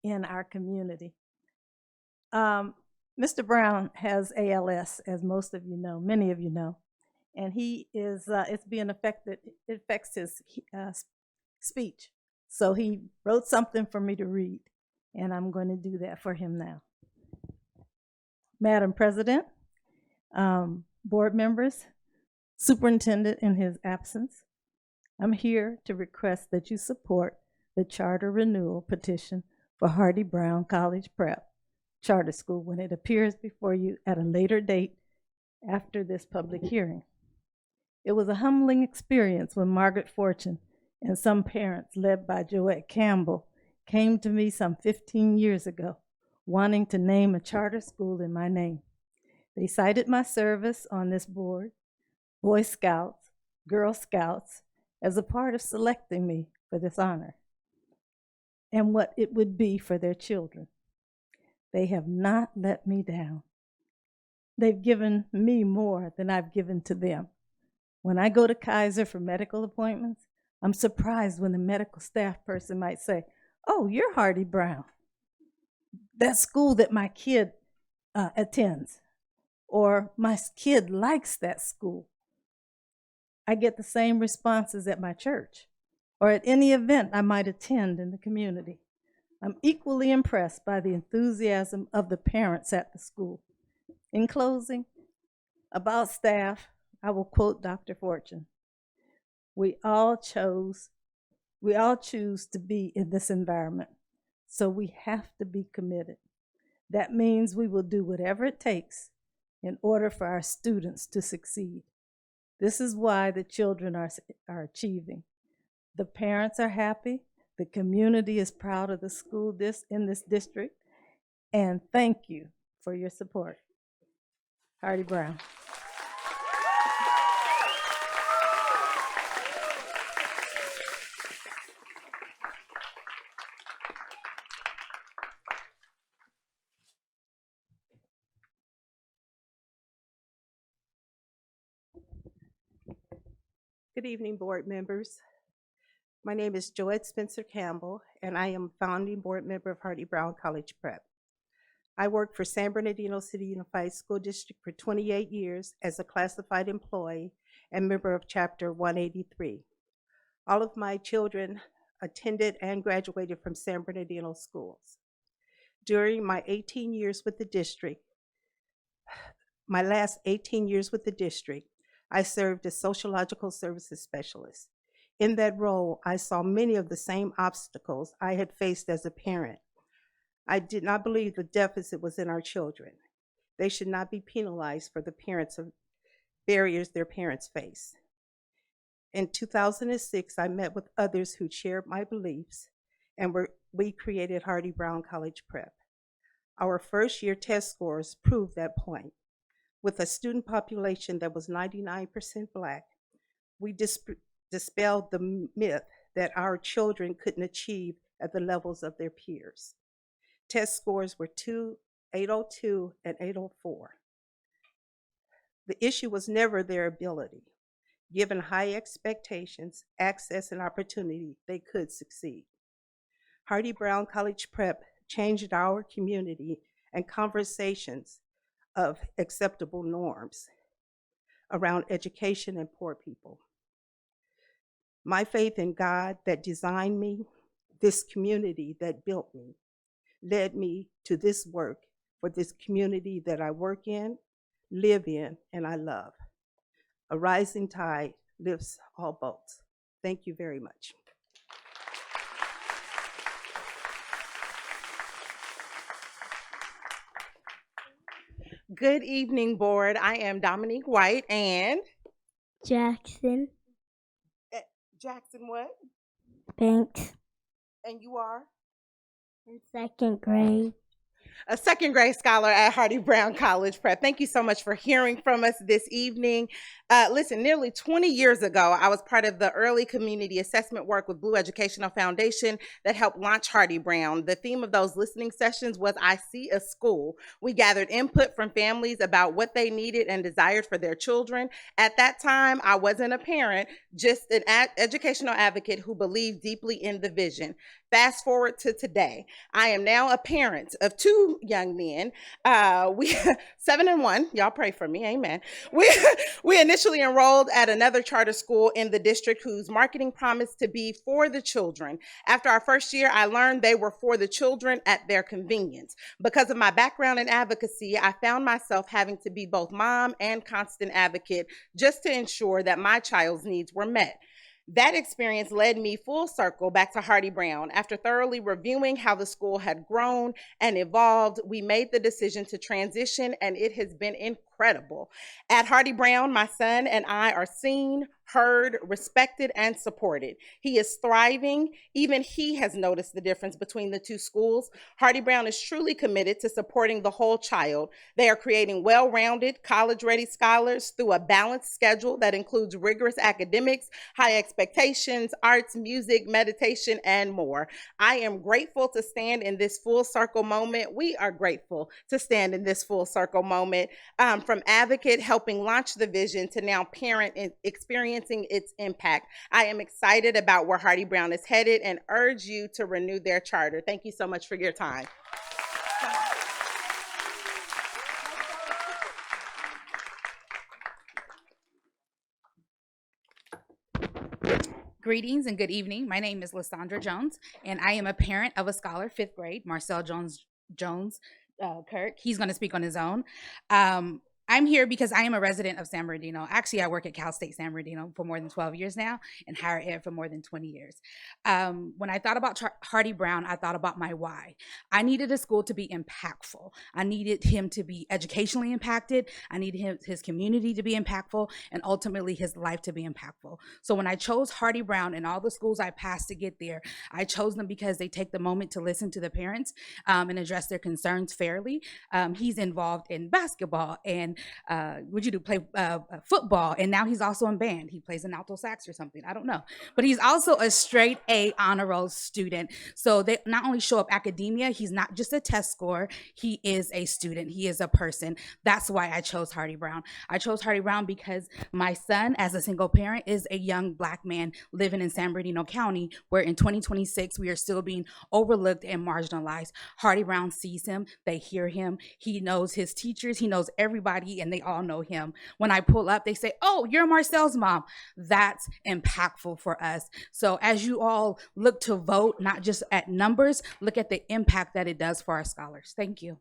in our community. Mr. Brown has ALS, as most of you know, many of you know, and he is, it's being affected, it affects his speech. So he wrote something for me to read, and I'm going to do that for him now. Madam President, board members, superintendent in his absence, I'm here to request that you support the charter renewal petition for Hardy-Brown College Prep Charter School when it appears before you at a later date after this public hearing. It was a humbling experience when Margaret Fortune and some parents led by Joette Campbell came to me some 15 years ago wanting to name a charter school in my name. They cited my service on this board, Boy Scouts, Girl Scouts, as a part of selecting me for this honor and what it would be for their children. They have not let me down. They've given me more than I've given to them. When I go to Kaiser for medical appointments, I'm surprised when the medical staff person might say, "Oh, you're Hardy Brown. That school that my kid attends," or "My kid likes that school." I get the same responses at my church or at any event I might attend in the community. I'm equally impressed by the enthusiasm of the parents at the school. In closing, about staff, I will quote Dr. Fortune. We all choose to be in this environment, so we have to be committed. That means we will do whatever it takes in order for our students to succeed. This is why the children are achieving. The parents are happy, the community is proud of the school in this district, and thank you for your support. Hardy Brown. Good evening, board members. My name is Joette Spencer Campbell, and I am founding board member of Hardy Brown College Prep. I worked for San Bernardino City Unified School District for 28 years as a classified employee and member of Chapter 183. All of my children attended and graduated from San Bernardino schools. During my 18 years with the district, my last 18 years with the district, I served as sociological services specialist. In that role, I saw many of the same obstacles I had faced as a parent. I did not believe the deficit was in our children. They should not be penalized for the barriers their parents face. In 2006, I met with others who shared my beliefs, and we created Hardy Brown College Prep. Our first year test scores proved that point. With a student population that was 99% Black, we dispelled the myth that our children couldn't achieve at the levels of their peers. Test scores were 802, and 804. The issue was never their ability. Given high expectations, access, and opportunity, they could succeed. Hardy Brown College Prep changed our community and conversations of acceptable norms around education and poor people. My faith in God that designed me, this community that built me, led me to this work for this community that I work in, live in, and I love. A rising tide lifts all boats. Thank you very much. Good evening, board. I am Dominique White and Jackson Jackson what? Banks And you are? in second grade. A second grade scholar at Hardy Brown College Prep. Thank you so much for hearing from us this evening. Listen, nearly 20 years ago, I was part of the early community assessment work with Blue Educational Foundation that helped launch Hardy Brown. The theme of those listening sessions was I See a School. We gathered input from families about what they needed and desired for their children. At that time, I wasn't a parent, just an educational advocate who believed deeply in the vision. Fast forward to today. I am now a parent of two young men. 7 and 1. Y'all pray for me. Amen. We initially enrolled at another charter school in the district whose marketing promised to be for the children. After our first year, I learned they were for the children at their convenience. Because of my background in advocacy, I found myself having to be both mom and constant advocate just to ensure that my child's needs were met. That experience led me full circle back to Hardy Brown. After thoroughly reviewing how the school had grown and evolved, we made the decision to transition, and it has been incredible. At Hardy Brown, my son and I are seen, heard, respected, and supported. He is thriving. Even he has noticed the difference between the two schools. Hardy Brown is truly committed to supporting the whole child. They are creating well-rounded, college-ready scholars through a balanced schedule that includes rigorous academics, high expectations, arts, music, meditation, and more. I am grateful to stand in this full circle moment. We are grateful to stand in this full circle moment, from advocate helping launch the vision to now parent and experiencing its impact. I am excited about where Hardy Brown is headed and urge you to renew their charter. Thank you so much for your time. Greetings and good evening. My name is Lysandra Jones, and I am a parent of a scholar, 5th grade, Marcel Jones Kirk. He's going to speak on his own. I'm here because I am a resident of San Bernardino. Actually, I work at Cal State San Bernardino for more than 12 years now and higher ed for more than 20 years. When I thought about Hardy Brown, I thought about my why. I needed a school to be impactful. I needed him to be educationally impacted. I needed his community to be impactful, and ultimately his life to be impactful. So when I chose Hardy Brown and all the schools I passed to get there, I chose them because they take the moment to listen to the parents and address their concerns fairly. He's involved in basketball and play football, and now he's also in band. He plays an alto sax or something, I don't know, but he's also a straight A honor roll student. So they not only show up academia, he's not just a test scorer, he is a student, he is a person. That's why I chose Hardy Brown. I chose Hardy Brown because my son, as a single parent, is a young Black man living in San Bernardino County, where in 2026 we are still being overlooked and marginalized. Hardy Brown sees him, they hear him, he knows his teachers, he knows everybody, and they all know him. When I pull up, they say, "Oh, you're Marcel's mom." That's impactful for us. So as you all look to vote, not just at numbers, look at the impact that it does for our scholars. Thank you.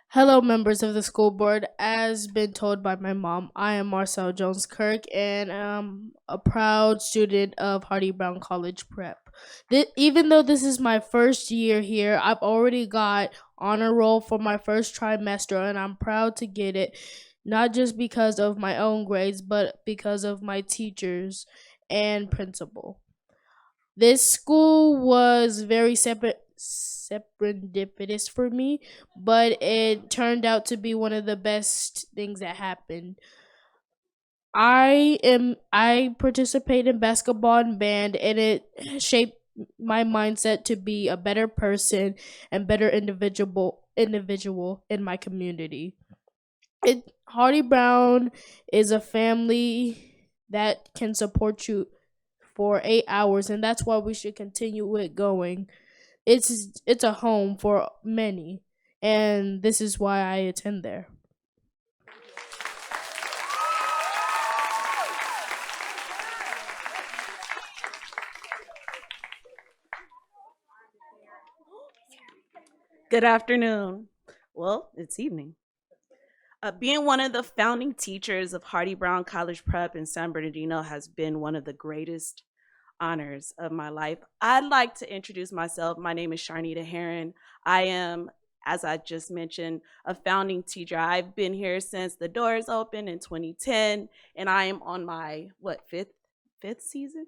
Hello, members of the school board. As been told by my mom, I am Marcel Jones Kirk, and I'm a proud student of Hardy Brown College Prep. Even though this is my first year here, I've already got honor roll for my first trimester, and I'm proud to get it, not just because of my own grades, but because of my teachers and principal. This school was very serendipitous for me, but it turned out to be one of the best things that happened. I participate in basketball and band, and it shaped my mindset to be a better person and better individual in my community. Hardy Brown is a family that can support you for 8 hours, and that's why we should continue it going. It's a home for many, and this is why I attend there. Good afternoon. Well, it's evening. Being one of the founding teachers of Hardy Brown College Prep in San Bernardino has been one of the greatest honors of my life. I'd like to introduce myself. My name is Sharnita Heron. I am, as I just mentioned, a founding teacher. I've been here since the doors opened in 2010, and I am on my, fifth season?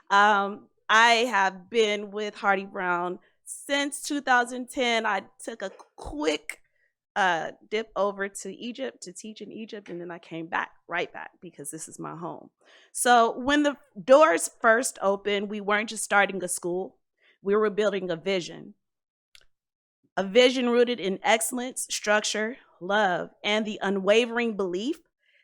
I have been with Hardy Brown since 2010. I took a quick dip over to Egypt to teach in Egypt, and then I came right back because this is my home. So when the doors first opened, we weren't just starting a school, we were building a vision rooted in excellence, structure, love, and the unwavering belief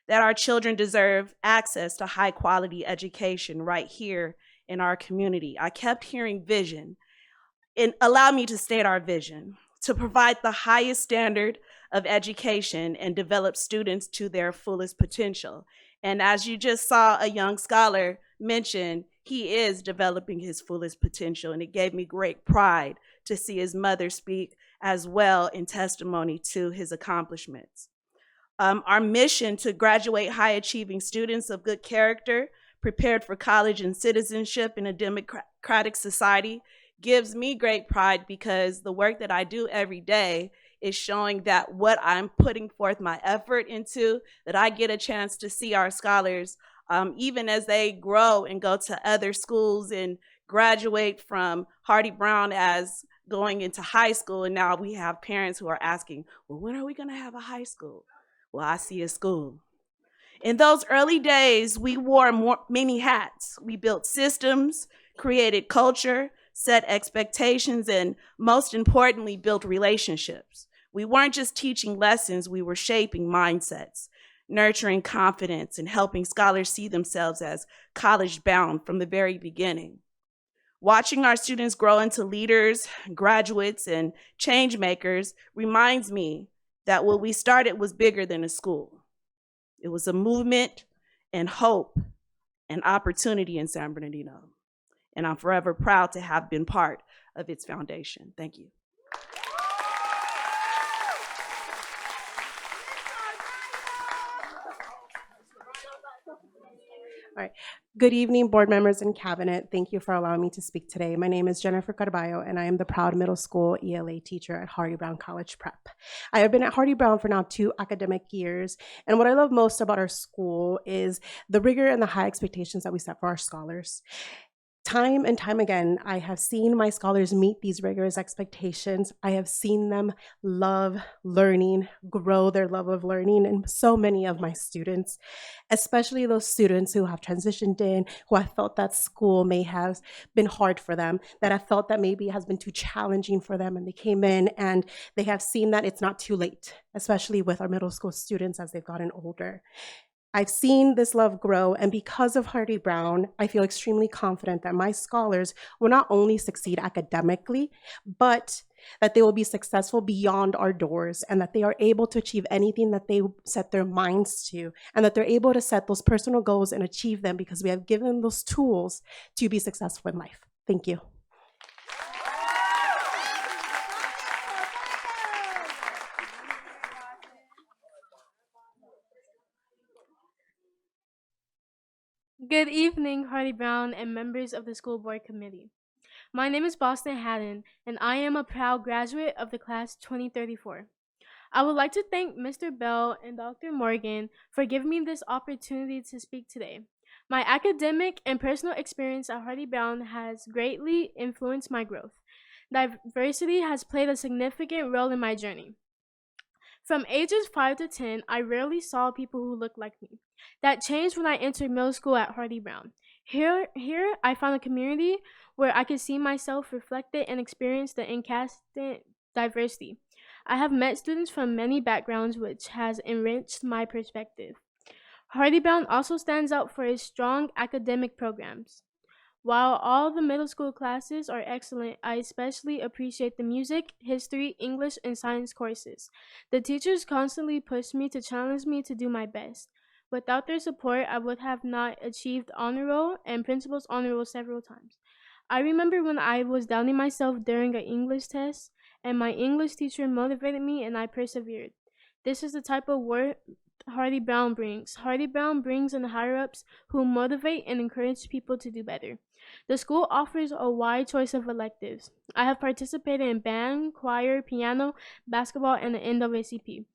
that our children deserve access to high quality education right here in our community. I kept hearing vision, and allow me to state our vision: to provide the highest standard of education and develop students to their fullest potential. And as you just saw a young scholar mention, he is developing his fullest potential, and it gave me great pride to see his mother speak as well in testimony to his accomplishments. Our mission to graduate high-achieving students of good character, prepared for college and citizenship in a democratic society, gives me great pride because the work that I do every day is showing that what I'm putting forth my effort into, that I get a chance to see our scholars, even as they grow and go to other schools and graduate from Hardy Brown as going into high school. And now we have parents who are asking, well, when are we going to have a high school? Well, I see a school. In those early days, we wore many hats. We built systems, created culture, set expectations, and most importantly, built relationships. We weren't just teaching lessons, we were shaping mindsets, nurturing confidence, and helping scholars see themselves as college-bound from the very beginning. Watching our students grow into leaders, graduates, and change makers reminds me that what we started was bigger than a school. It was a movement and hope and opportunity in San Bernardino. And I'm forever proud to have been part of its foundation. Thank you. All right. Good evening, board members and cabinet. Thank you for allowing me to speak today. My name is Jennifer Carballo, and I am the proud middle school ELA teacher at Hardy Brown College Prep. I have been at Hardy Brown for now 2 academic years, and what I love most about our school is the rigor and the high expectations that we set for our scholars. Time and time again, I have seen my scholars meet these rigorous expectations. I have seen them love learning, grow their love of learning, and so many of my students, especially those students who have transitioned in, who I felt that school may have been hard for them, that I felt that maybe it has been too challenging for them, and they came in and they have seen that it's not too late, especially with our middle school students as they've gotten older. I've seen this love grow, and because of Hardy Brown, I feel extremely confident that my scholars will not only succeed academically, but that they will be successful beyond our doors, and that they are able to achieve anything that they set their minds to, and that they're able to set those personal goals and achieve them because we have given them those tools to be successful in life. Thank you. Good evening, Hardy Brown and members of the school board committee. My name is Boston Haddon, and I am a proud graduate of the class 2034. I would like to thank Mr. Bell and Dr. Morgan for giving me this opportunity to speak today. My academic and personal experience at Hardy Brown has greatly influenced my growth. Diversity has played a significant role in my journey. From ages 5 to 10, I rarely saw people who looked like me. That changed when I entered middle school at Hardy Brown. Here I found a community where I could see myself reflected and experience the incandescent diversity. I have met students from many backgrounds, which has enriched my perspective. Hardy Brown also stands out for its strong academic programs. While all the middle school classes are excellent, I especially appreciate the music, history, English, and science courses. The teachers constantly push me to challenge me to do my best. Without their support, I would have not achieved honor roll and principal's honor roll several times. I remember when I was doubting myself during an English test, and my English teacher motivated me and I persevered. This is the type of work Hardy Brown brings. Hardy Brown brings in the higher-ups who motivate and encourage people to do better. The school offers a wide choice of electives. I have participated in band, choir, piano, basketball, and the NAACP.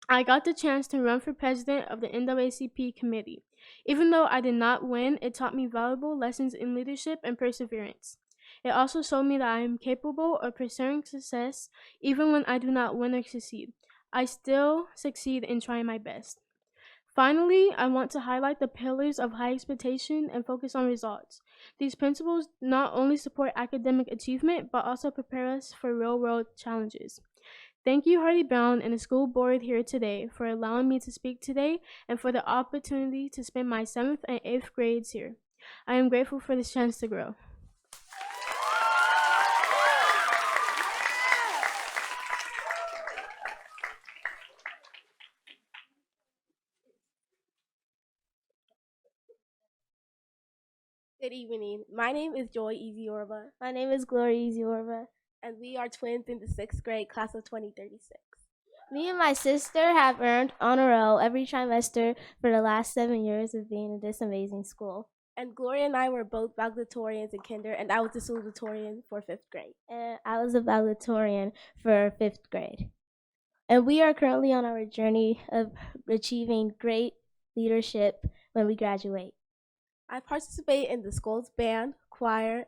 I got the chance to run for president of the NAACP committee. Even though I did not win, it taught me valuable lessons in leadership and perseverance. It also showed me that I am capable of pursuing success even when I do not win or succeed. I still succeed in trying my best. Finally, I want to highlight the pillars of high expectation and focus on results. These principles not only support academic achievement, but also prepare us for real-world challenges. Thank you, Hardy Brown and the school board here today for allowing me to speak today and for the opportunity to spend my 7th and 8th grades here. I am grateful for this chance to grow. Good evening. My name is Joy Eziorba. My name is Gloria Eziorba, and we are twins in the 6th grade class of 2036. Me and my sister have earned honor roll every trimester for the last 7 years of being in this amazing school. And Gloria and I were both valedictorians in kinder, and I was the salutatorian for 5th grade. And I was a valedictorian for 5th grade. And we are currently on our journey of achieving great leadership when we graduate. I participate in the school's band, choir,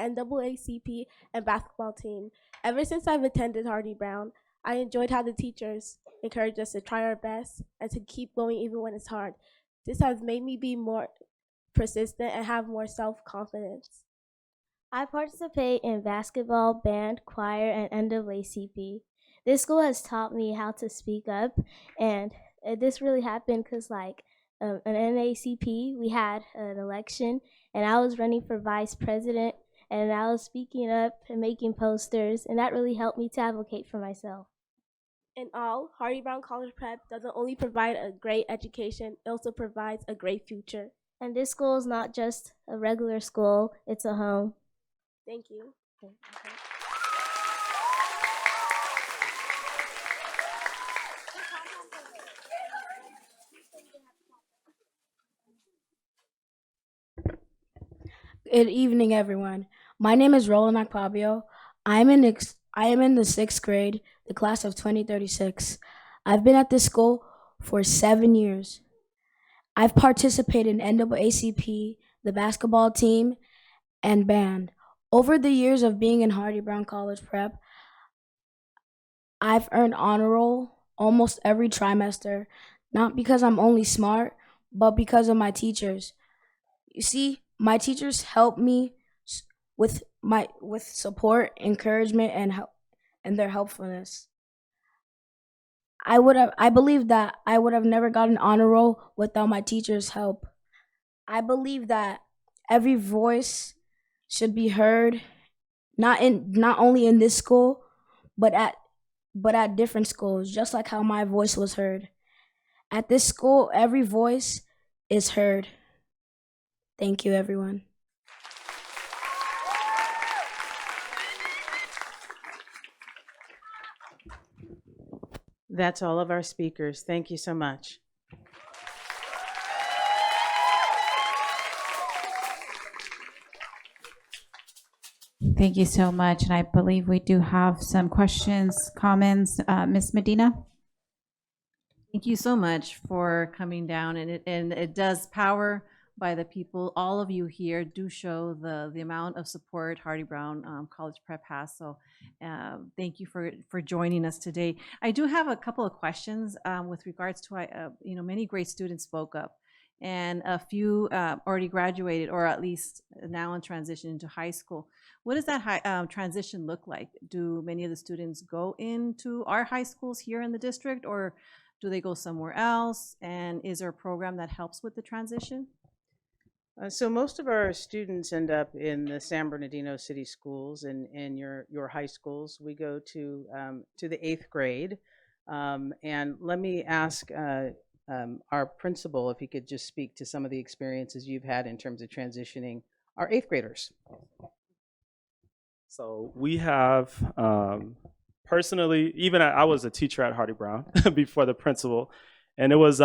NAACP, and basketball team. Ever since I've attended Hardy Brown, I enjoyed how the teachers encourage us to try our best and to keep going even when it's hard. This has made me be more persistent and have more self-confidence. I participate in basketball, band, choir, and NAACP. This school has taught me how to speak up, and this really happened because an NAACP, we had an election, and I was running for vice president, and I was speaking up and making posters, and that really helped me to advocate for myself. In all, Hardy Brown College Prep doesn't only provide a great education, it also provides a great future. And this school is not just a regular school, it's a home. Thank you. Good evening, everyone. My name is Roland Macpabio. I am in the 6th grade, the class of 2036. I've been at this school for 7 years. I've participated in NAACP, the basketball team, and band. Over the years of being in Hardy Brown College Prep, I've earned honor roll almost every trimester, not because I'm only smart, but because of my teachers. You see, my teachers help me with support, encouragement, and their helpfulness. I believe that I would have never gotten honor roll without my teachers' help. I believe that every voice should be heard, not only in this school, but at different schools, just like how my voice was heard. At this school, every voice is heard. Thank you, everyone. That's all of our speakers. Thank you so much. Thank you so much. And I believe we do have some questions, comments. Ms. Medina? Thank you so much for coming down, and it does power by the people. All of you here do show the amount of support Hardy Brown College Prep has. So thank you for joining us today. I do have a couple of questions with regards to many great students spoke up, and a few already graduated or at least now in transition into high school. What does that transition look like? Do many of the students go into our high schools here in the district, or do they go somewhere else? And is there a program that helps with the transition? So most of our students end up in the San Bernardino City Schools and your high schools. We go to the 8th grade. And let me ask our principal if he could just speak to some of the experiences you've had in terms of transitioning our 8th graders. So we have, personally, even I was a teacher at Hardy Brown before the principal, and it was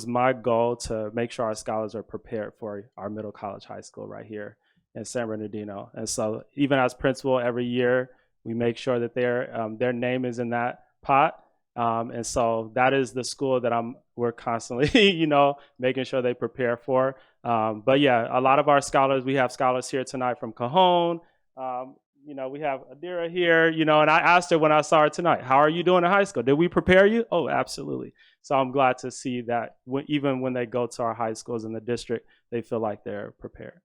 my goal to make sure our scholars are prepared for our middle college high school right here in San Bernardino. And so even as principal, every year we make sure that their name is in that pot. And so that is the school that we're constantly, making sure they prepare for. But yeah, a lot of our scholars, we have scholars here tonight from Cajon. We have Adira here, and I asked her when I saw her tonight, how are you doing in high school? Did we prepare you? Oh, absolutely. So I'm glad to see that even when they go to our high schools in the district, they feel like they're prepared.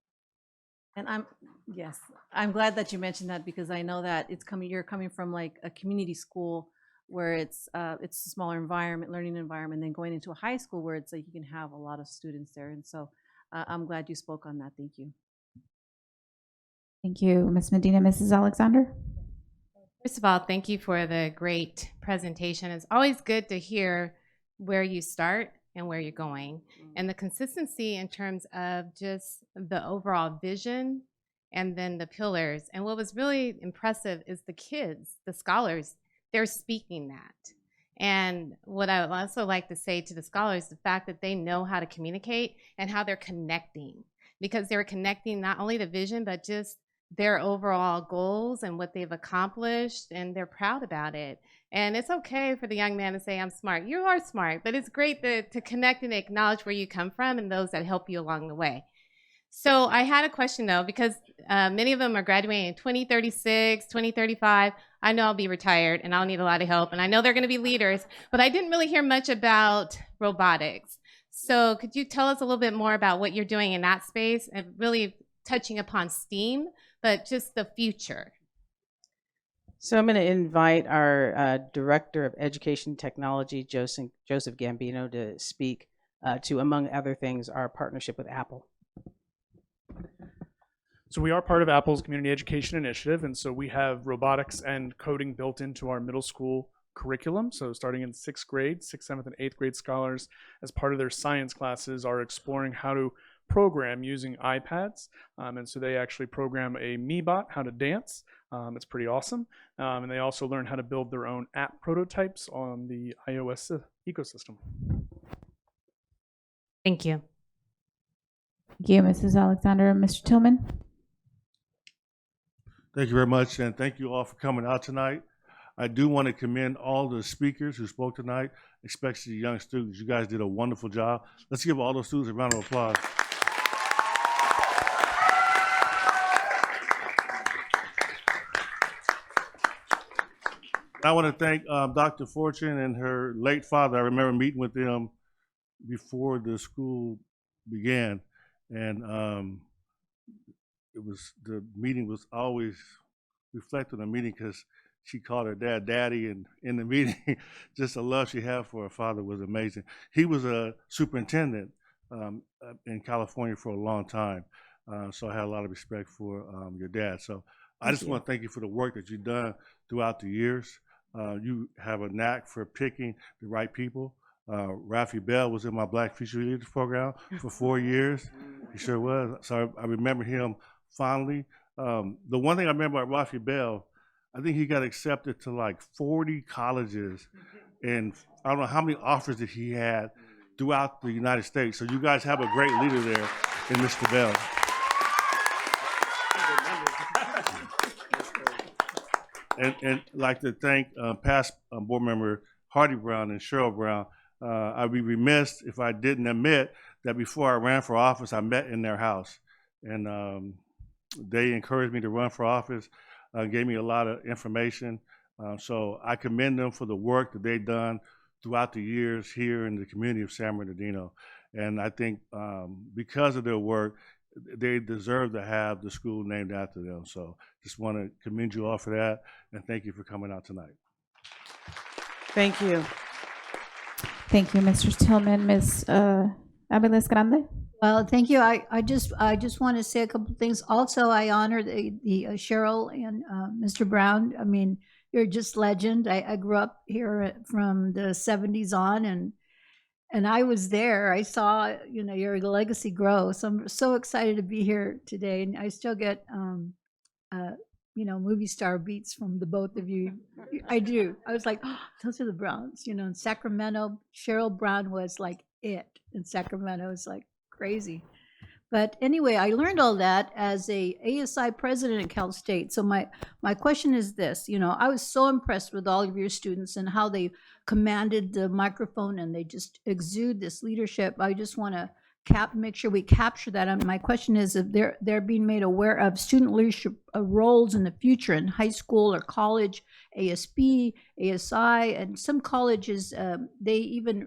And I'm glad that you mentioned that, because I know that you're coming from like a community school where it's a smaller environment, learning environment, then going into a high school where it's like you can have a lot of students there. And so I'm glad you spoke on that. Thank you. Thank you, Ms. Medina. Mrs. Alexander? First of all, thank you for the great presentation. It's always good to hear where you start and where you're going, and the consistency in terms of just the overall vision and then the pillars. And what was really impressive is the kids, the scholars, they're speaking that. And what I would also like to say to the scholars, the fact that they know how to communicate and how they're connecting, because they're connecting not only the vision, but just their overall goals and what they've accomplished, and they're proud about it. And it's okay for the young man to say, I'm smart. You are smart, but it's great to connect and acknowledge where you come from and those that help you along the way. So I had a question though, because many of them are graduating in 2036, 2035. I know I'll be retired and I'll need a lot of help, and I know they're gonna be leaders, but I didn't really hear much about robotics. So could you tell us a little bit more about what you're doing in that space, and really touching upon STEAM, but just the future? So I'm going to invite our Director of Education Technology, Joseph Gambino, to speak to, among other things, our partnership with Apple. So we are part of Apple's Community Education Initiative, and so we have robotics and coding built into our middle school curriculum. So starting in 6th grade, 6th, 7th, and 8th grade scholars, as part of their science classes, are exploring how to program using iPads. And so they actually program a MeBot, how to dance. It's pretty awesome. And they also learn how to build their own app prototypes on the iOS ecosystem. Thank you. Thank you, Mrs. Alexander. Mr. Tillman? Thank you very much, and thank you all for coming out tonight. I do want to commend all the speakers who spoke tonight, especially the young students. You guys did a wonderful job. Let's give all those students a round of applause. I want to thank Dr. Fortune and her late father. I remember meeting with them before the school began, and the meeting was always reflected on the meeting because she called her dad daddy, and in the meeting, just the love she had for her father was amazing. He was a superintendent in California for a long time, so I had a lot of respect for your dad. So I just want to thank you for the work that you've done throughout the years. You have a knack for picking the right people. Rafi Bell was in my Black Future Leaders program for 4 years. He sure was. So I remember him fondly. The one thing I remember about Rafi Bell, I think he got accepted to like 40 colleges, and I don't know how many offers that he had throughout the United States. So you guys have a great leader there in Mr. Bell. And I'd like to thank past board member Hardy Brown and Cheryl Brown. I'd be remiss if I didn't admit that before I ran for office, I met in their house. And they encouraged me to run for office, gave me a lot of information. So I commend them for the work that they've done throughout the years here in the community of San Bernardino. And I think because of their work, they deserve to have the school named after them. So just want to commend you all for that, and thank you for coming out tonight. Thank you. Thank you, Mr. Tillman. Ms. Abeles Grande? Well, thank you. I just want to say a couple of things. Also, I honor the Cheryl and Mr. Brown. I mean, you're just legend. I grew up here from the 70s on, and I was there. I saw, your legacy grow. So I'm so excited to be here today. And I still get, movie star beats from the both of you. I do. I was like, oh, those are the Browns. In Sacramento, Cheryl Brown was like it. In Sacramento, it's like crazy. But anyway, I learned all that as a ASI president at Cal State. So my question is this, I was so impressed with all of your students and how they commanded the microphone and they just exude this leadership. I just want to make sure we capture that. And my question is if they're being made aware of student leadership roles in the future in high school or college, ASB, ASI, and some colleges, they even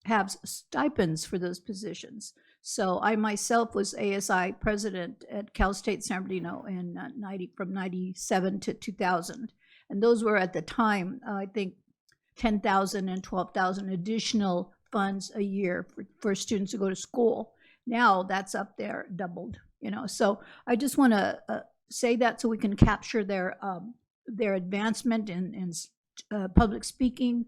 have stipends for those positions. So I myself was ASI president at Cal State San Bernardino in from 97 to 2000. And those were at the time, I think, 10,000 and 12,000 additional funds a year for students to go to school. Now that's up there, doubled, So I just want to say that so we can capture their advancement in public speaking,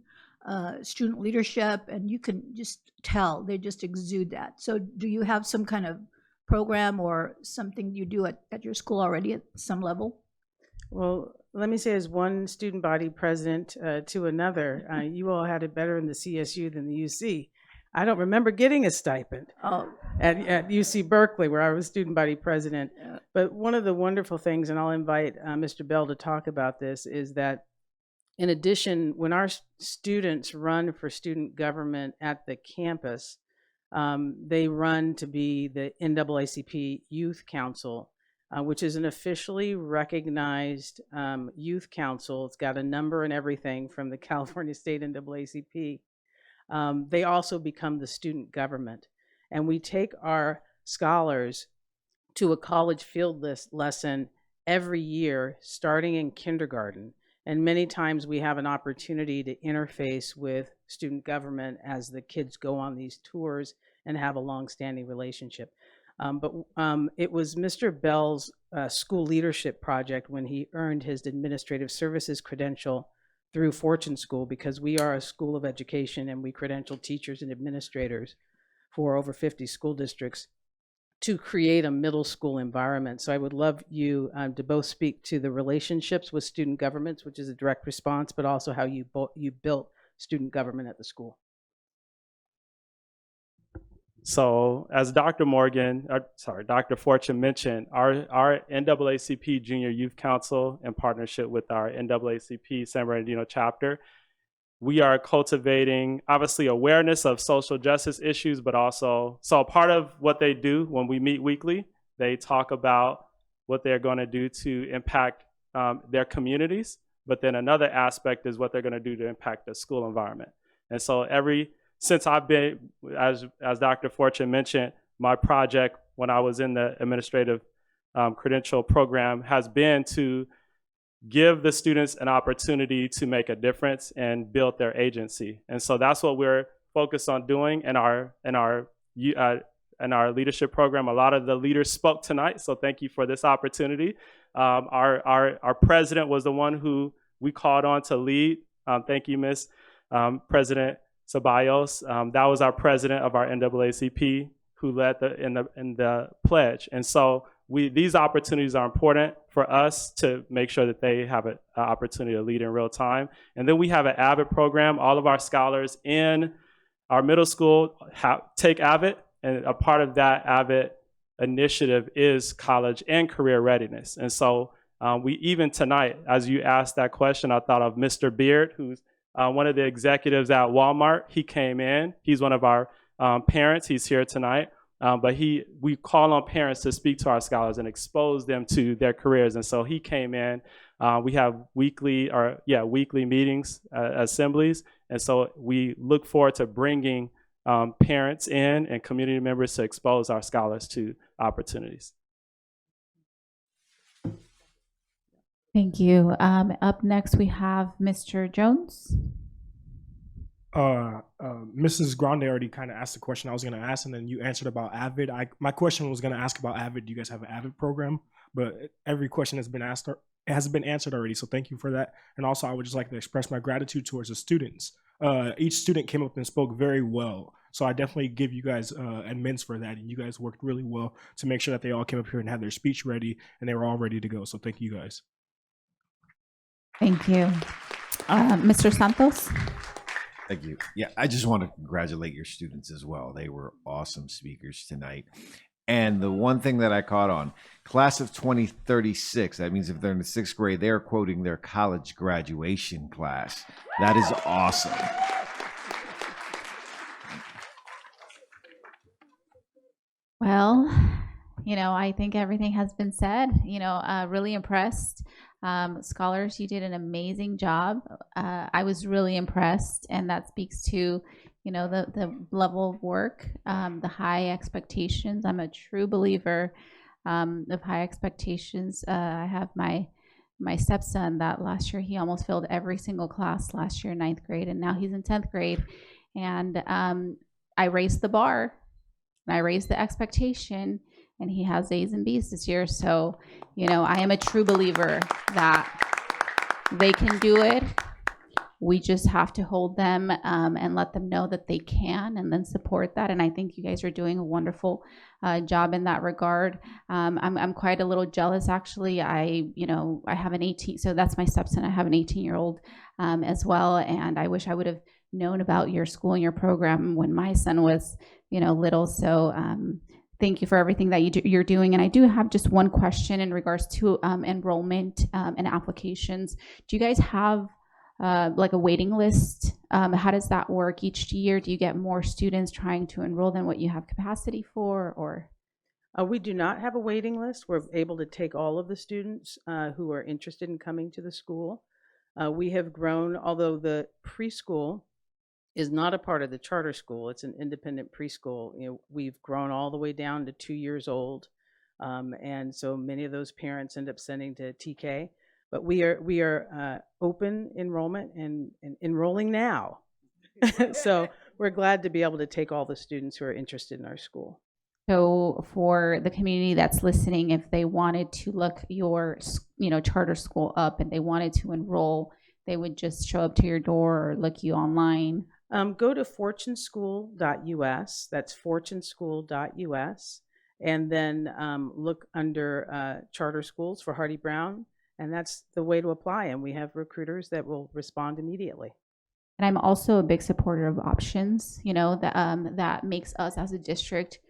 student leadership, and you can just tell they just exude that. So do you have some kind of program or something you do at your school already at some level? Well, let me say as one student body president to another, you all had it better in the CSU than the UC. I don't remember getting a stipend Oh, at UC Berkeley, where I was student body president. But one of the wonderful things, and I'll invite Mr. Bell to talk about this, is that in addition, when our students run for student government at the campus, they run to be the NAACP Youth Council, which is an officially recognized youth council. It's got a number and everything from the California State NAACP. They also become the student government. And we take our scholars to a college field lesson every year, starting in kindergarten. And many times we have an opportunity to interface with student government as the kids go on these tours and have a long-standing relationship. But it was Mr. Bell's school leadership project when he earned his administrative services credential through Fortune School, because we are a school of education and we credential teachers and administrators for over 50 school districts to create a middle school environment. So I would love you to both speak to the relationships with student governments, which is a direct response, but also how you built student government at the school. So as Dr. Fortune mentioned, our NAACP Junior Youth Council, in partnership with our NAACP San Bernardino chapter, we are cultivating, obviously, awareness of social justice issues, but also, so part of what they do when we meet weekly, they talk about what they're going to do to impact their communities. But then another aspect is what they're going to do to impact the school environment. And so since I've been, as Dr. Fortune mentioned, my project when I was in the administrative credential program has been to give the students an opportunity to make a difference and build their agency. And so that's what we're focused on doing in our leadership program. A lot of the leaders spoke tonight, so thank you for this opportunity. Our president was the one who we called on to lead. Thank you, Ms. President Ceballos. That was our president of our NAACP who led in the pledge. And so these opportunities are important for us to make sure that they have an opportunity to lead in real time. And then we have an AVID program. All of our scholars in our middle school take AVID, and a part of that AVID initiative is college and career readiness. And so we even tonight, as you asked that question, I thought of Mr. Beard, who's one of the executives at Walmart. He came in. He's one of our parents. He's here tonight. But we call on parents to speak to our scholars and expose them to their careers. And so he came in. We have weekly meetings, assemblies. And so we look forward to bringing parents in and community members to expose our scholars to opportunities. Thank you. Up next, we have Mr. Jones. Mrs. Grande already kind of asked the question I was going to ask, and then you answered about AVID. My question was going to ask about AVID. Do you guys have an AVID program? But every question has been answered already, so thank you for that. And also, I would just like to express my gratitude towards the students. Each student came up and spoke very well, so I definitely give you guys amends for that. And you guys worked really well to make sure that they all came up here and had their speech ready, and they were all ready to go. So thank you guys. Thank you. Mr. Santos? Thank you. Yeah, I just want to congratulate your students as well. They were awesome speakers tonight. And the one thing that I caught on, class of 2036, that means if they're in the 6th grade, they're quoting their college graduation class. That is awesome. Well, I think everything has been said. Really impressed. Scholars, you did an amazing job. I was really impressed, and that speaks to, the level of work, the high expectations. I'm a true believer of high expectations. I have my stepson that last year he almost failed every single class last year in 9th grade, and now he's in 10th grade. And I raised the bar, and I raised the expectation, and he has A's and B's this year. So, I am a true believer that they can do it. We just have to hold them and let them know that they can, and then support that. And I think you guys are doing a wonderful job in that regard. I'm quite a little jealous, actually. I have an 18, so that's my stepson. I have an 18-year-old as well, and I wish I would have known about your school and your program when my son was, little. So thank you for everything that you're doing. And I do have just one question in regards to enrollment and applications. Do you guys have like a waiting list? How does that work each year? Do you get more students trying to enroll than what you have capacity for, or? We do not have a waiting list. We're able to take all of the students who are interested in coming to the school. We have grown, although the preschool is not a part of the charter school, it's an independent preschool. We've grown all the way down to 2 years old. And so many of those parents end up sending to TK. But we are open enrollment and enrolling now. So we're glad to be able to take all the students who are interested in our school. So for the community that's listening, if they wanted to look your, charter school up and they wanted to enroll, they would just show up to your door or look you online. Go to fortuneschool.us. That's fortuneschool.us. And then look under charter schools for Hardy Brown. And that's the way to apply. And we have recruiters that will respond immediately. And I'm also a big supporter of options, that makes us as a district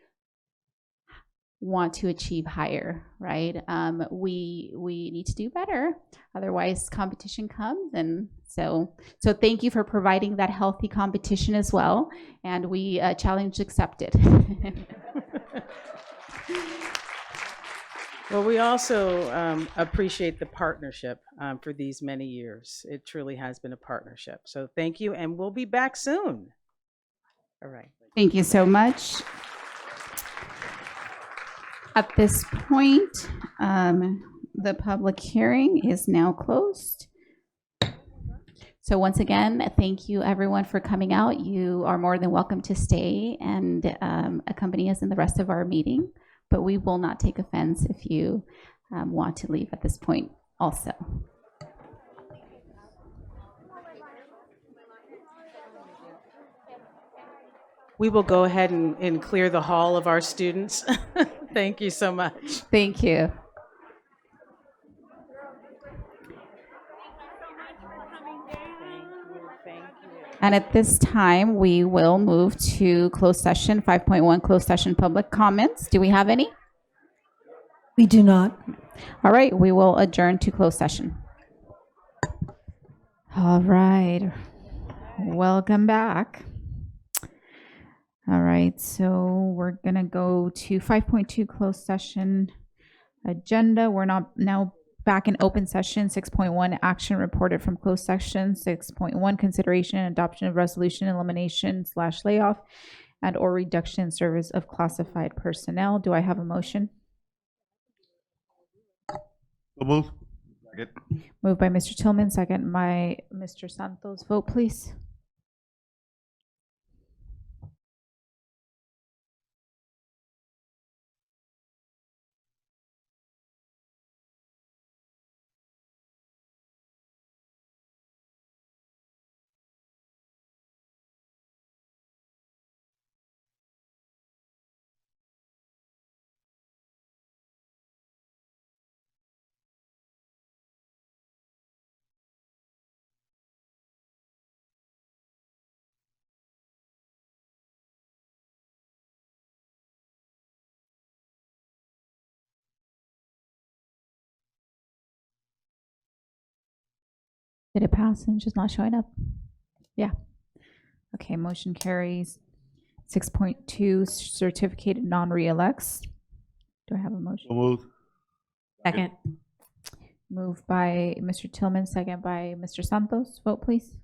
want to achieve higher, right? We need to do better, otherwise competition comes. And so thank you for providing that healthy competition as well. And we challenge accepted. Well, we also appreciate the partnership for these many years. It truly has been a partnership. So thank you, and we'll be back soon. All right. Thank you so much. At this point, the public hearing is now closed. So once again, thank you everyone for coming out. You are more than welcome to stay and accompany us in the rest of our meeting, but we will not take offense if you want to leave at this point also. We will go ahead and clear the hall of our students. Thank you so much. Thank you. And at this time, we will move to closed session, 5.1, closed session public comments. Do we have any? We do not. All right, we will adjourn to closed session. All right, welcome back. All right, so we're gonna go to 5.2 closed session agenda. We're now back in open session. 6.1 action reported from closed session. 6.1 consideration and adoption of resolution elimination/layoff and or reduction in service of classified personnel. Do I have a motion? Move. Moved by Mr. Tillman, second by Mr. Santos. Vote, please. Did it pass and just not showing up? Yeah. Okay, motion carries. 6.2 certificated non-reelects. Do I have a motion? Move. Second. Moved by Mr. Tillman, second by Mr. Santos. Vote, please.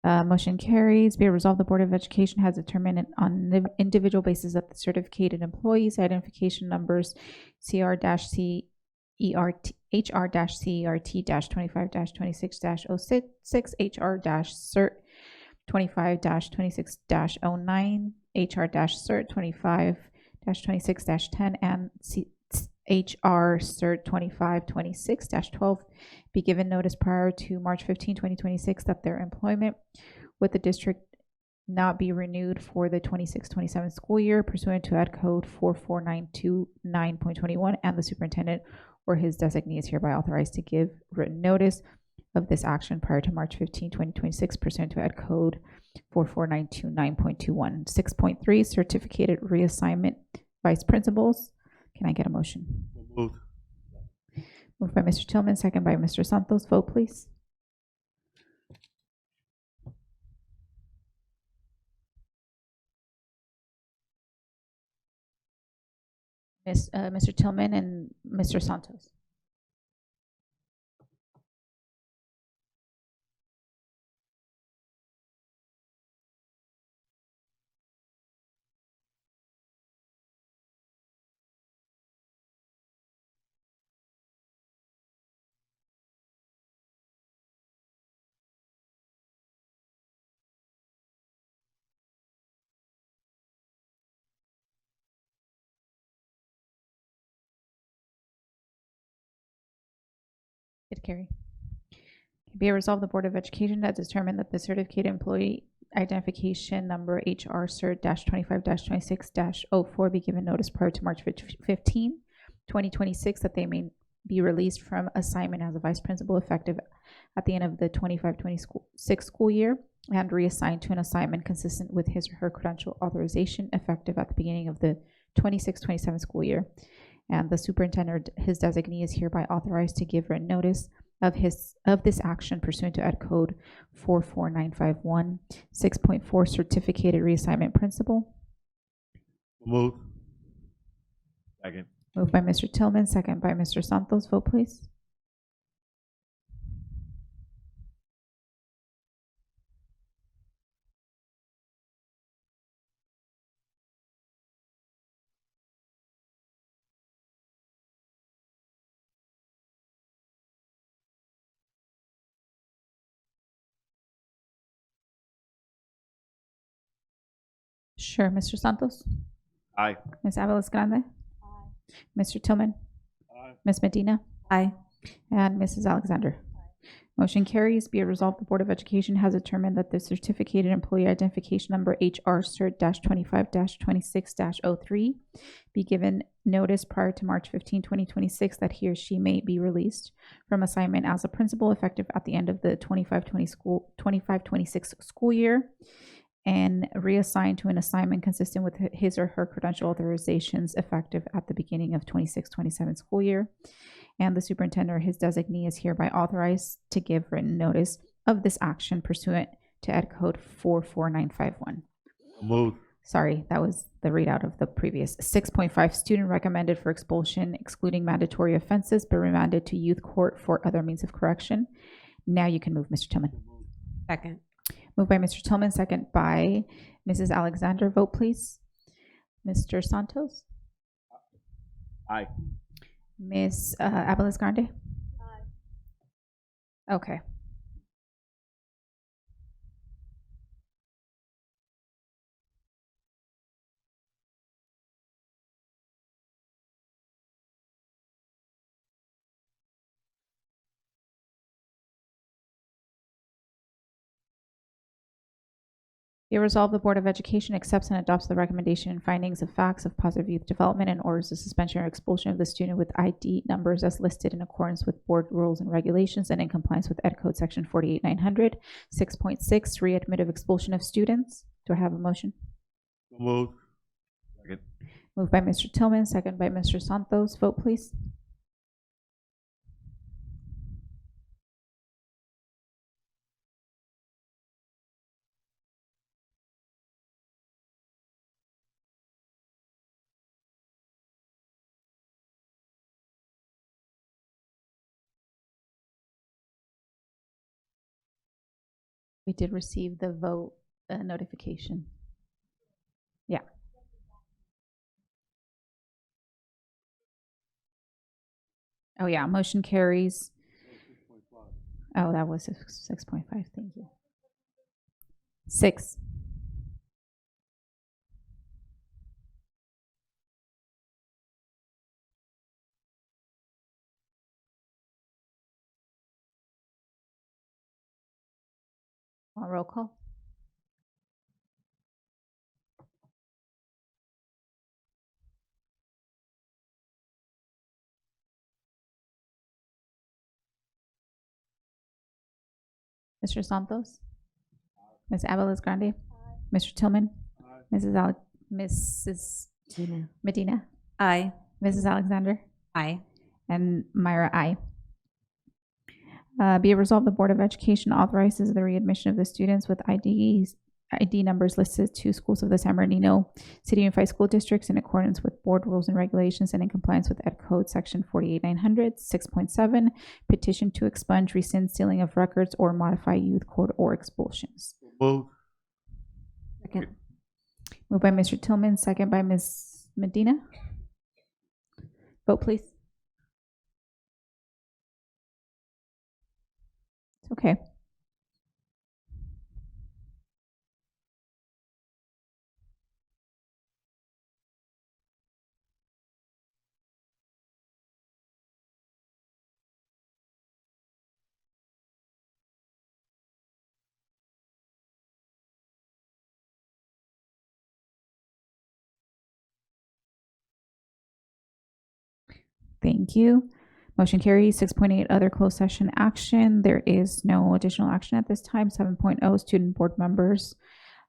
Motion carries. Be it resolved, the Board of Education has determined on an individual basis that the certificated employees' identification numbers CR-C HR-CERT-25-26-06, HR-CERT 25-26-09, HR-CERT 25-26-10, and HR CERT 25-26-12 be given notice prior to March 15, 2026 that their employment with the district not be renewed for the 26-27 school year pursuant to Ed Code 44929.21, and the superintendent or his designee is hereby authorized to give written notice of this action prior to March 15, 2026 pursuant to Ed Code 44929.21. 6.3 Certificated Reassignment Vice Principals. Can I get a motion? Moved. Moved by Mr. Tillman, second by Mr. Santos. Vote, please. Mr. Tillman and Mr. Santos. It carry. Be it resolved, the Board of Education has determined that the certificated employee identification number HR CERT 25-26-04 be given notice prior to March 15, 2026 that they may be released from assignment as a vice principal effective at the end of the 25-26 school year and reassigned to an assignment consistent with his or her credential authorization effective at the beginning of the 26-27 school year. And the superintendent, his designee, is hereby authorized to give written notice of this action pursuant to Ed Code 44951. 6.4 Certificated Reassignment Principal. Moved. Second. Moved by Mr. Tillman, second by Mr. Santos. Vote, please. Sure, Mr. Santos. Aye. Ms. Abeles Grande. Aye. Mr. Tillman. Aye. Ms. Medina. Aye. And Mrs. Alexander. Motion carries. Be it resolved, the Board of Education has determined that the certificated employee identification number HR CERT 25-26-03 be given notice prior to March 15, 2026 that he or she may be released from assignment as a principal effective at the end of the 25-26 school year and reassigned to an assignment consistent with his or her credential authorizations effective at the beginning of 26-27 school year. And the superintendent or his designee is hereby authorized to give written notice of this action pursuant to Ed Code 44951. Moved. Sorry, that was the readout of the previous. 6.5 Student recommended for expulsion, excluding mandatory offenses, but remanded to youth court for other means of correction. Now you can move, Mr. Tillman. Second. Moved by Mr. Tillman, second by Mrs. Alexander. Vote, please. Mr. Santos? Aye. Ms. Abeles Grande? Aye. Okay. Be it resolved, the Board of Education accepts and adopts the recommendation and findings of facts of positive youth development and orders the suspension or expulsion of the student with ID numbers as listed in accordance with board rules and regulations and in compliance with Ed Code Section 48900. 6.6 Readmit expulsion of students. Do I have a motion? Moved. Second. Moved by Mr. Tillman, second by Mr. Santos. Vote, please. We did receive the vote notification. Yeah. Oh, yeah, motion carries. Oh, that was 6.5. Thank you. 6. Roll call. Mr. Santos? Ms. Abeles Grande? Mr. Tillman? Mrs. Medina? Aye. Mrs. Alexander? Aye. And Myra, aye. Be it resolved, the Board of Education authorizes the readmission of the students with ID numbers listed to schools of the San Bernardino City Unified School Districts in accordance with board rules and regulations and in compliance with Ed Code Section 48900, 6.7, petition to expunge, rescind, sealing of records, or modify youth code or expulsions. Moved. Second. Moved by Mr. Tillman, second by Ms. Medina. Vote, please. It's okay. Thank you. Motion carries. 6.8, other closed session action. There is no additional action at this time. 7.0, student board members.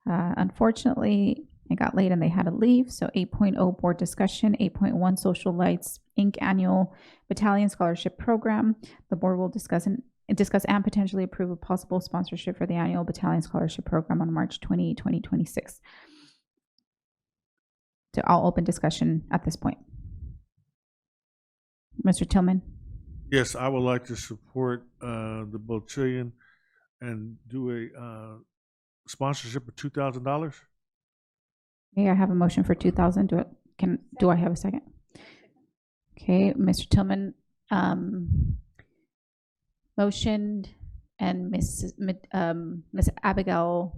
Unfortunately, it got late and they had to leave. So 8.0, board discussion. 8.1, Social Lights Inc. Annual Battalion Scholarship Program. The board will discuss and potentially approve a possible sponsorship for the annual Battalion Scholarship Program on March 20, 2026. So I'll open discussion at this point. Mr. Tillman. Yes, I would like to support the Botillion and do a sponsorship of $2,000. Okay, I have a motion for 2,000. Do I have a second? Okay, Mr. Tillman motioned, and Miss Abeles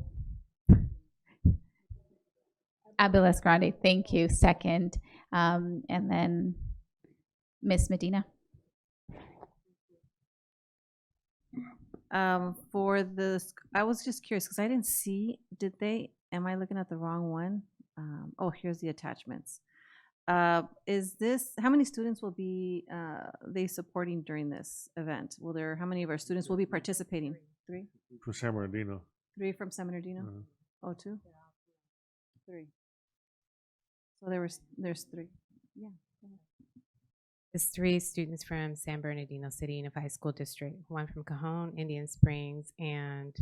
Grande, thank you, second, and then Miss Medina. For this, I was just curious because I didn't see, am I looking at the wrong one? Oh, here's the attachments. How many students will be they supporting during this event? How many of our students will be participating? 3? From San Bernardino. 3 from San Bernardino? Oh, 2? 3. So there's 3. Yeah. There's 3 students from San Bernardino City Unified School District, 1 from Cajon, Indian Springs, and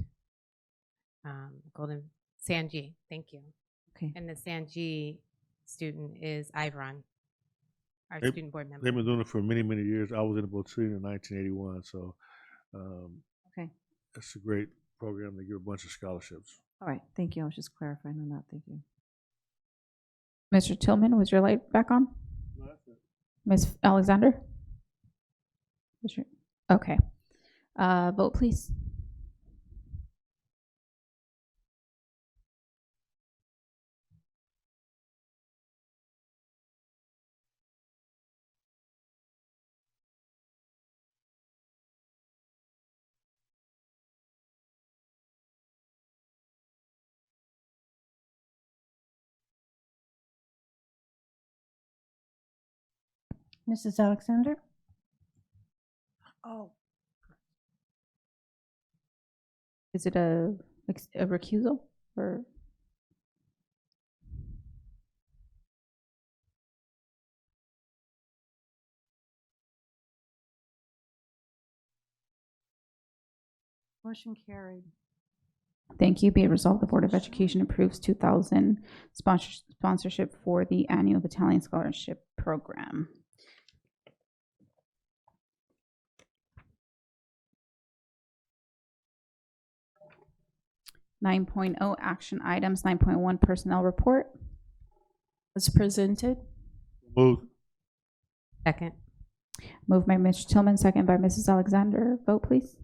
Sanji. Thank you. Okay. And the Sanji student is Ivron, our student board member. They've been doing it for many, many years. I was in the Botillion in 1981, so okay, it's a great program. They give a bunch of scholarships. All right, thank you. I was just clarifying on that. Thank you. Mr. Tillman, was your light back on? Ms. Alexander? Okay. Vote, please. Mrs. Alexander? Oh. Is it a recusal or? Motion carried. Thank you. Be it resolved, the Board of Education approves 2,000 sponsorship for the annual Battalion Scholarship Program. (9.0) action items. 9.1 personnel report. As presented. Moved. Second. Moved by Mr. Tillman, second by Mrs. Alexander. Vote, please.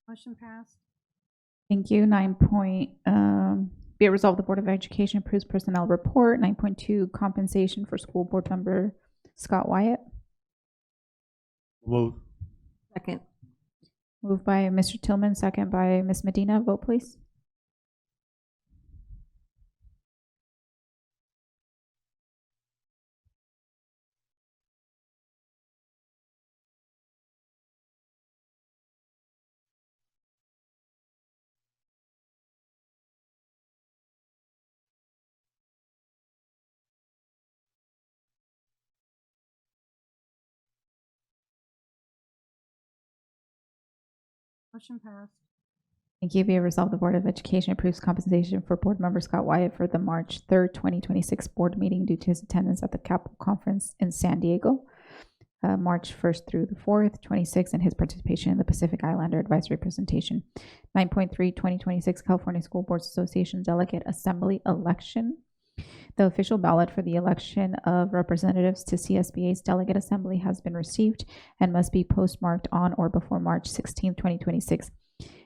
Motion passed. Thank you. 9 point, be it resolved, the Board of Education approves personnel report. 9.2, compensation for school board member Scott Wyatt. Vote. Second. Moved by Mr. Tillman, second by Ms. Medina. Vote, please. Motion passed. Thank you. Be it resolved, the Board of Education approves compensation for board member Scott Wyatt for the March 3rd, 2026 board meeting due to his attendance at the Capitol Conference in San Diego, March 1st through the 4th, 26, and his participation in the Pacific Islander Advisory Presentation. 9.3, 2026 California School Boards Association Delegate Assembly Election. The official ballot for the election of representatives to CSBA's Delegate Assembly has been received and must be postmarked on or before March 16, 2026.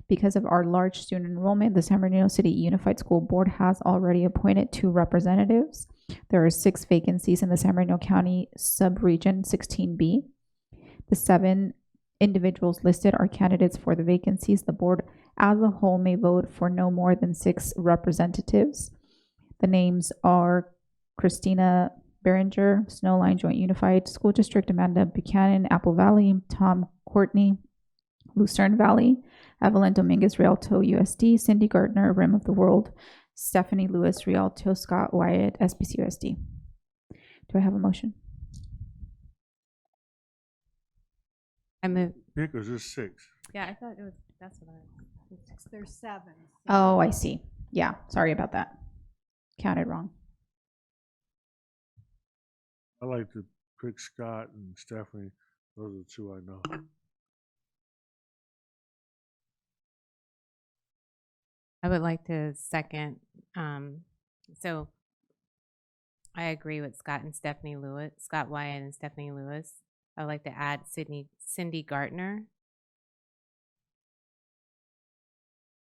Because of our large student enrollment, the San Bernardino City Unified School Board has already appointed 2 representatives. There are 6 vacancies in the San Bernardino County Subregion 16B. The 7 individuals listed are candidates for the vacancies. The board as a whole may vote for no more than 6 representatives. The names are Christina Berenger, Snowline Joint Unified School District, Amanda Buchanan, Apple Valley, Tom Courtney, Lucerne Valley, Evelyn Dominguez, Rialto USD, Cindy Gardner, Rim of the World, Stephanie Lewis, Rialto, Scott Wyatt, SBC USD. Do I have a motion? I move. Pick or just 6? Yeah, I thought it was, that's what There's 7. Oh, I see. Yeah, sorry about that. Counted wrong. I like to pick Scott and Stephanie. Those are the 2 I know. I would like to second. So I agree with Scott and Stephanie Lewis, Scott Wyatt and Stephanie Lewis. I would like to add Cindy Gardner.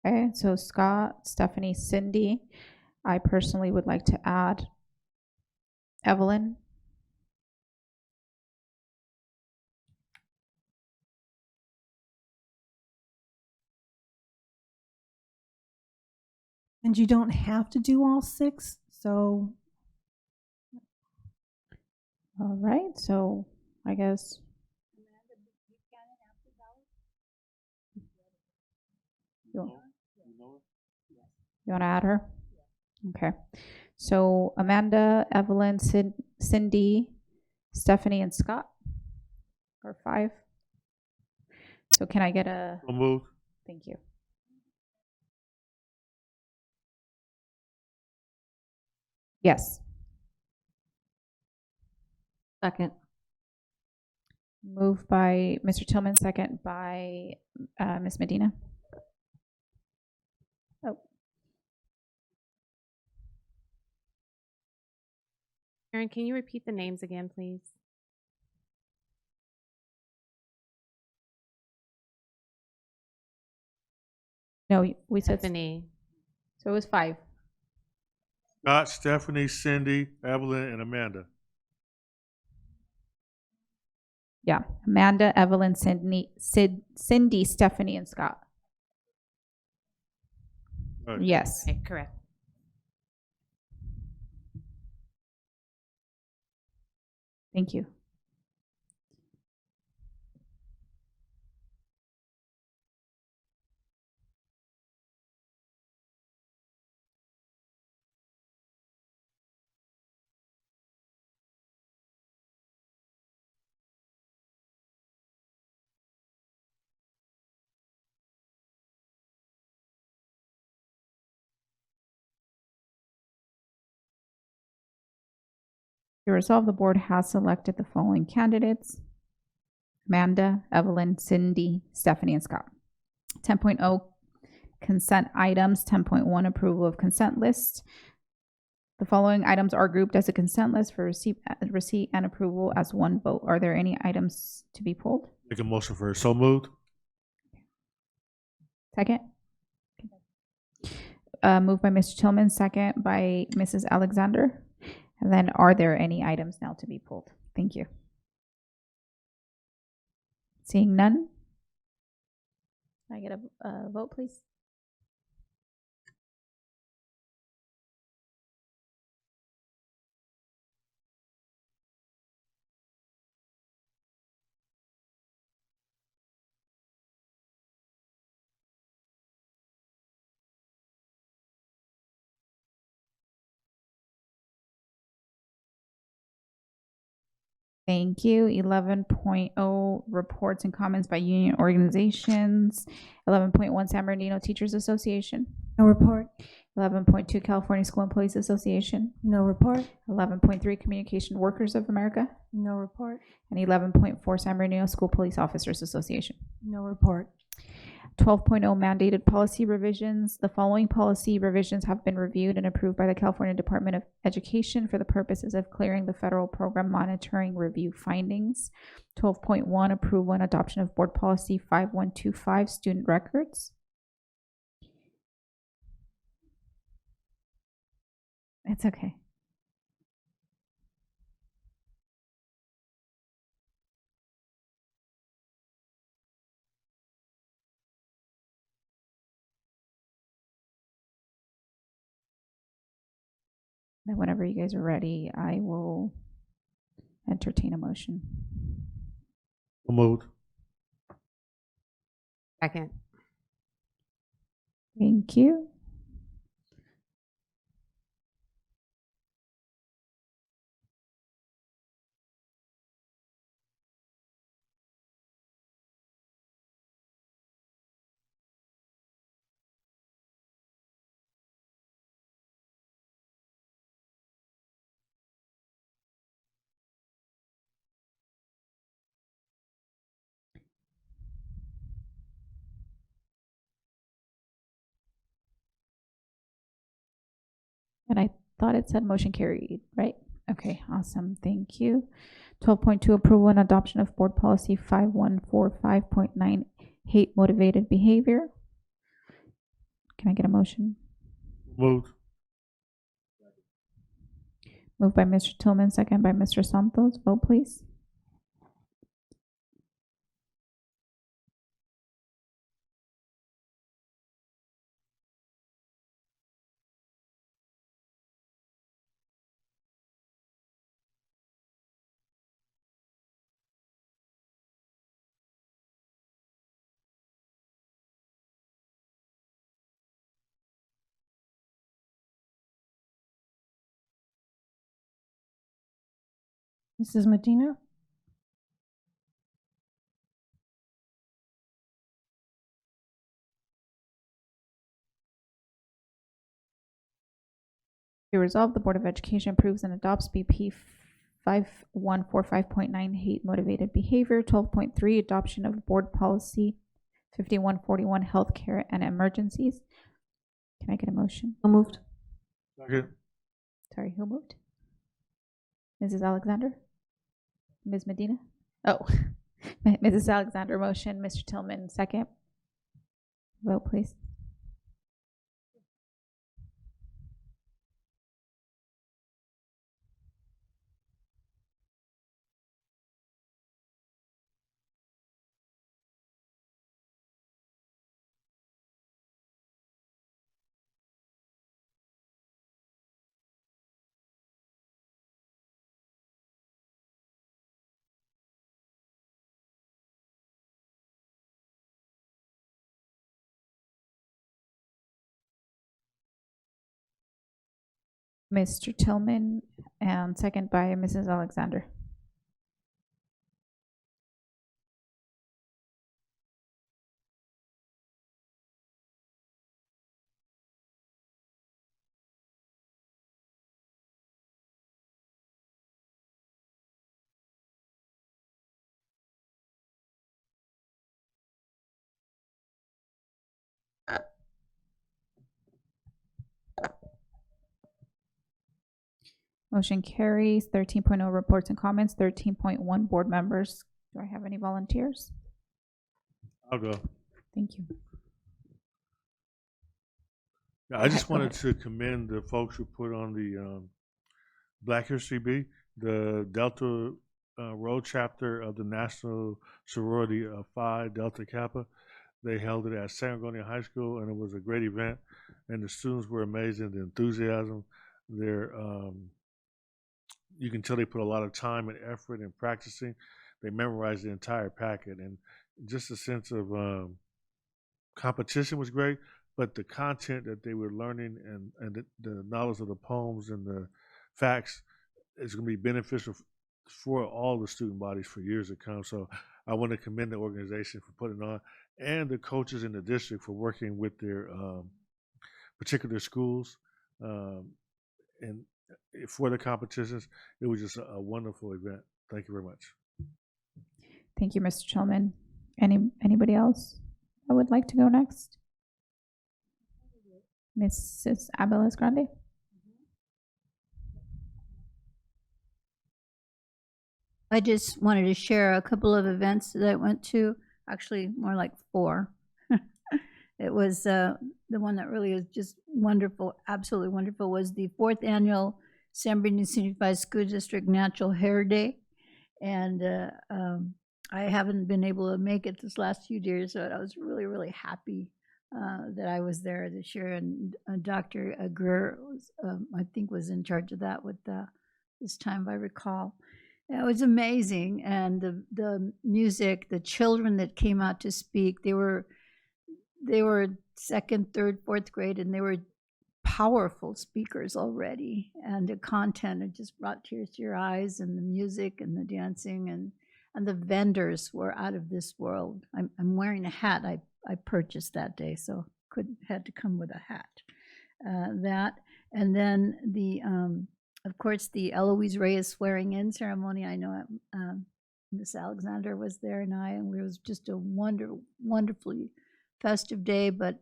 Okay, so Scott, Stephanie, Cindy. I personally would like to add Evelyn. And you don't have to do all 6, so. All right, so I guess. You want to add her? Okay. So Amanda, Evelyn, Cindy, Stephanie, and Scott are 5. So can I get a? So moved. Thank you. Yes. Second. Moved by Mr. Tillman, second by Ms. Medina. Oh. Aaron, can you repeat the names again, please? No, we said. Stephanie. So it was 5. Scott, Stephanie, Cindy, Evelyn, and Amanda. Yeah, Amanda, Evelyn, Cindy, Stephanie, and Scott. Right. Yes. Okay, correct. Thank you. Be resolved, the board has selected the following candidates: Amanda, Evelyn, Cindy, Stephanie, and Scott. 10.0 consent items. 10.1 approval of consent list. The following items are grouped as a consent list for receipt and approval as one vote. Are there any items to be pulled? Make a motion for so moved. Second. Moved by Mr. Tillman, second by Mrs. Alexander. And then are there any items now to be pulled? Thank you. Seeing none. Can I get a vote, please? Thank you. 11.0 reports and comments by union organizations. 11.1 San Bernardino Teachers Association. No report. 11.2 California School Employees Association. No report. 11.3 Communication Workers of America. No report. And 11.4 San Bernardino School Police Officers Association. No report. 12.0 mandated policy revisions. The following policy revisions have been reviewed and approved by the California Department of Education for the purposes of clearing the federal program monitoring review findings. 12.1 approval and adoption of board policy 5125 student records. It's okay. Then whenever you guys are ready, I will entertain a motion. So moved. Second. Thank you. And I thought it said motion carried, right? Okay, awesome. Thank you. 12.2 approval and adoption of board policy 5145.9 hate motivated behavior. Can I get a motion? Moved. Moved by Mr. Tillman, second by Mr. Santos. Vote please. Mrs. Medina? Be resolved, the Board of Education approves and adopts BP 5145.9 hate motivated behavior. 12.3 adoption of board policy 5141 healthcare and emergencies. Can I get a motion? So moved. Second. Sorry, who moved? Mrs. Alexander? Ms. Medina? Oh, Mrs. Alexander motion, Mr. Tillman second. Vote please. Mr. Tillman and second by Mrs. Alexander. Motion carries. 13.0 reports and comments. 13.1 board members. Do I have any volunteers? I'll go. Thank you. Yeah, I just Go wanted ahead. to commend the folks who put on the Black History Bee, the Delta Road chapter of the National Sorority of Phi Delta Kappa. They held it at San Antonio High School, and it was a great event. And the students were amazing. The enthusiasm, their you can tell they put a lot of time and effort in practicing. They memorized the entire packet, and just a sense of competition was great. But the content that they were learning and the knowledge of the poems and the facts is going to be beneficial for all the student bodies for years to come. So I want to commend the organization for putting it on, and the coaches in the district for working with their particular schools and for the competitions. It was just a wonderful event. Thank you very much. Thank you, Mr. Chelman. Anybody else that would like to go next? Mrs. Abeles Grande. I just wanted to share a couple of events that I went to, actually more like 4. It was the one that really was just wonderful, absolutely wonderful, was the 4th annual San Bernardino Unified School District Natural Hair Day. And I haven't been able to make it this last few years, so I was really, really happy that I was there this year. And Dr. Greer, was, I think, was in charge of that with this time, if I recall. It was amazing, and the music, the children that came out to speak, they were 2nd, 3rd, 4th grade, and they were powerful speakers already. And the content, it just brought tears to your eyes, and the music and the dancing and the vendors were out of this world. I'm wearing a hat I purchased that day, so had to come with a hat. That, and then the of course, the Eloise Reyes swearing-in ceremony. I know Miss Alexander was there, and it was just a wonderfully festive day, but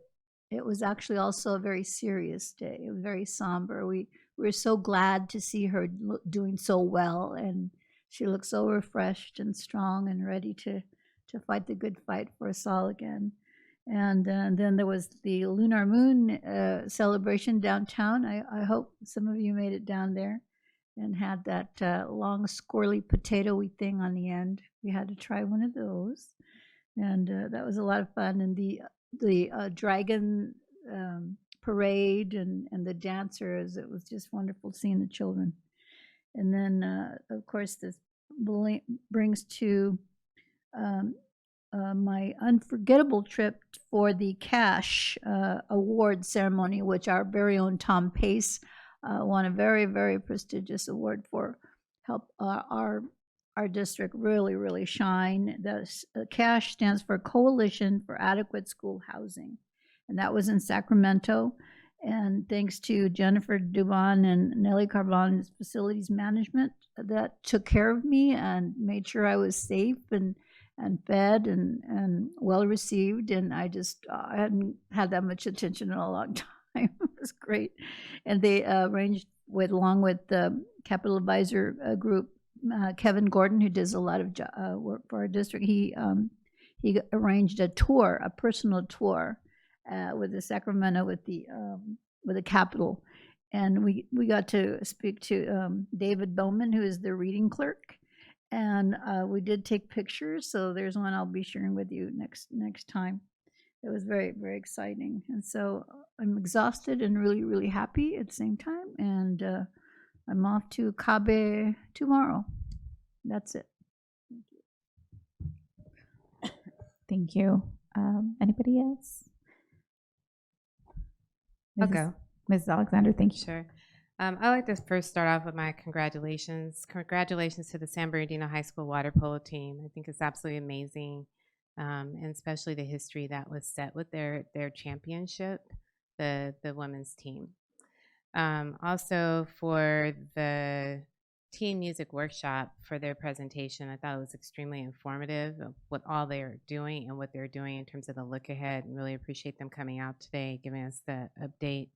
it was actually also a very serious day. It was very somber. We were so glad to see her doing so well, and she looked so refreshed and strong and ready to fight the good fight for us all again. And then there was the Lunar Moon celebration downtown. I hope some of you made it down there and had that long, squirrely potato-y thing on the end. We had to try one of those, and that was a lot of fun. And the dragon parade and the dancers, it was just wonderful seeing the children. And then, of course, this brings to my unforgettable trip for the Cash Award ceremony, which our very own Tom Pace won a very, very prestigious award for. Help our district really, really shine. The Cash stands for Coalition for Adequate School Housing, and that was in Sacramento. And thanks to Jennifer Dubon and Nellie Carbon's facilities management that took care of me and made sure I was safe and fed and well received. And I hadn't had that much attention in a long time. It was great. And they arranged along with the Capital Advisor group, Kevin Gordon, who does a lot of work for our district. He arranged a tour, a personal tour with the Sacramento, with the Capitol. And we got to speak to David Bowman, who is the reading clerk. And we did take pictures, so there's one I'll be sharing with you next time. It was very, very exciting. And so I'm exhausted and really, really happy at the same time. And I'm off to Cabe tomorrow. That's it. Thank you. Anybody else? I'll go. Mrs. Alexander, thank you. Sure. I'd like to first start off with my congratulations. Congratulations to the San Bernardino High School water polo team. I think it's absolutely amazing, and especially the history that was set with their championship, the women's team. Also for the teen music workshop for their presentation, I thought it was extremely informative of what all they're doing and what they're doing in terms of the look ahead, and really appreciate them coming out today, giving us the update.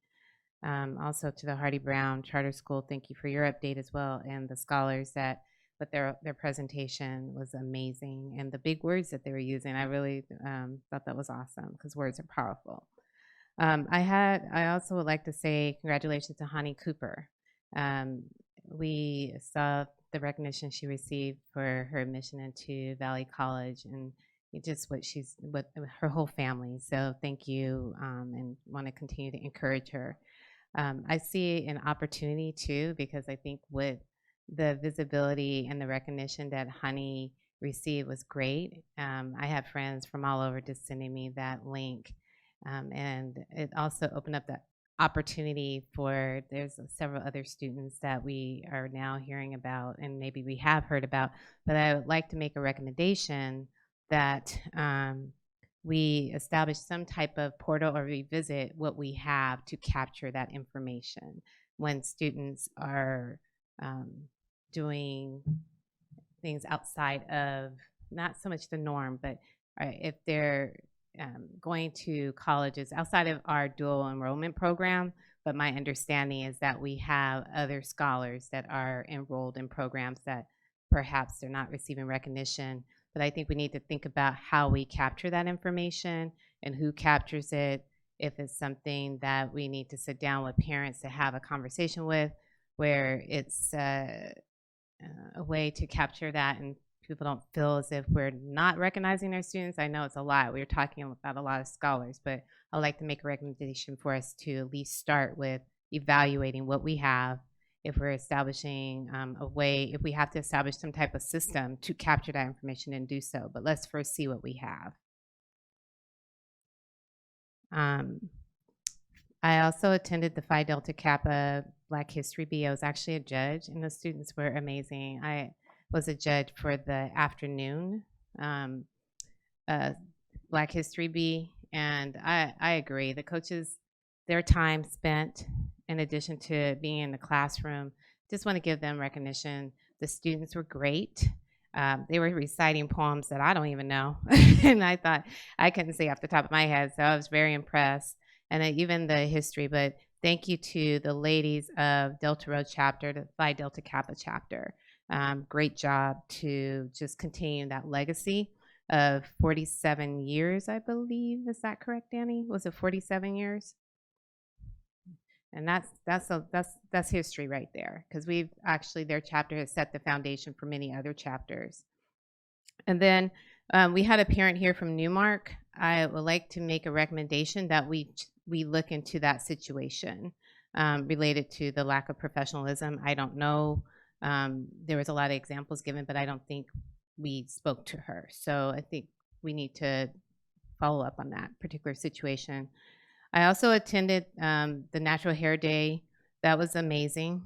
Also to the Hardy Brown Charter School, thank you for your update as well, and the scholars that, but their presentation was amazing, and the big words that they were using, I really thought that was awesome because words are powerful. I also would like to say congratulations to Hani Cooper. We saw the recognition she received for her admission into Valley College, and just what her whole family. So thank you, and want to continue to encourage her. I see an opportunity too, because I think with the visibility and the recognition that Hani received was great. I have friends from all over just sending me that link. And it also opened up that opportunity for, there's several other students that we are now hearing about, and maybe we have heard about, but I would like to make a recommendation that we establish some type of portal or revisit what we have to capture that information when students are doing things outside of not so much the norm, but if they're going to colleges outside of our dual enrollment program. But my understanding is that we have other scholars that are enrolled in programs that perhaps they're not receiving recognition. But I think we need to think about how we capture that information and who captures it, if it's something that we need to sit down with parents to have a conversation with, where it's a way to capture that and people don't feel as if we're not recognizing our students. I know it's a lot. We're talking about a lot of scholars, but I'd like to make a recommendation for us to at least start with evaluating what we have. If we're establishing a way, if we have to establish some type of system to capture that information, and do so. But let's first see what we have. I also attended the Phi Delta Kappa Black History Bee. I was actually a judge, and the students were amazing. I was a judge for the afternoon Black History Bee, and I agree. The coaches, their time spent in addition to being in the classroom, just want to give them recognition. The students were great. They were reciting poems that I don't even know. And I thought I couldn't say off the top of my head, so I was very impressed. And even the history, but thank you to the ladies of Delta Road chapter, the Phi Delta Kappa chapter. Great job to just continue that legacy of 47 years, I believe. Is that correct, Danny? Was it 47 years? And that's history right there, because we've actually, their chapter has set the foundation for many other chapters. And then we had a parent here from Newmark. I would like to make a recommendation that we look into that situation related to the lack of professionalism. I don't know. There was a lot of examples given, but I don't think we spoke to her. So I think we need to follow up on that particular situation. I also attended the Natural Hair Day. That was amazing.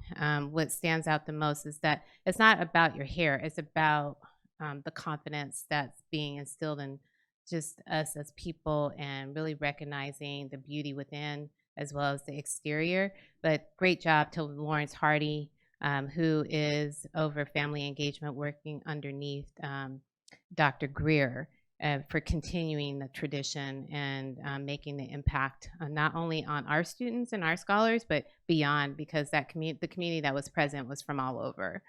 What stands out the most is that it's not about your hair. It's about the confidence that's being instilled in just us as people, and really recognizing the beauty within as well as the exterior. But great job to Lawrence Hardy, who is over family engagement, working underneath Dr. Greer, for continuing the tradition and making the impact not only on our students and our scholars, but beyond, because that the community that was present was from all over.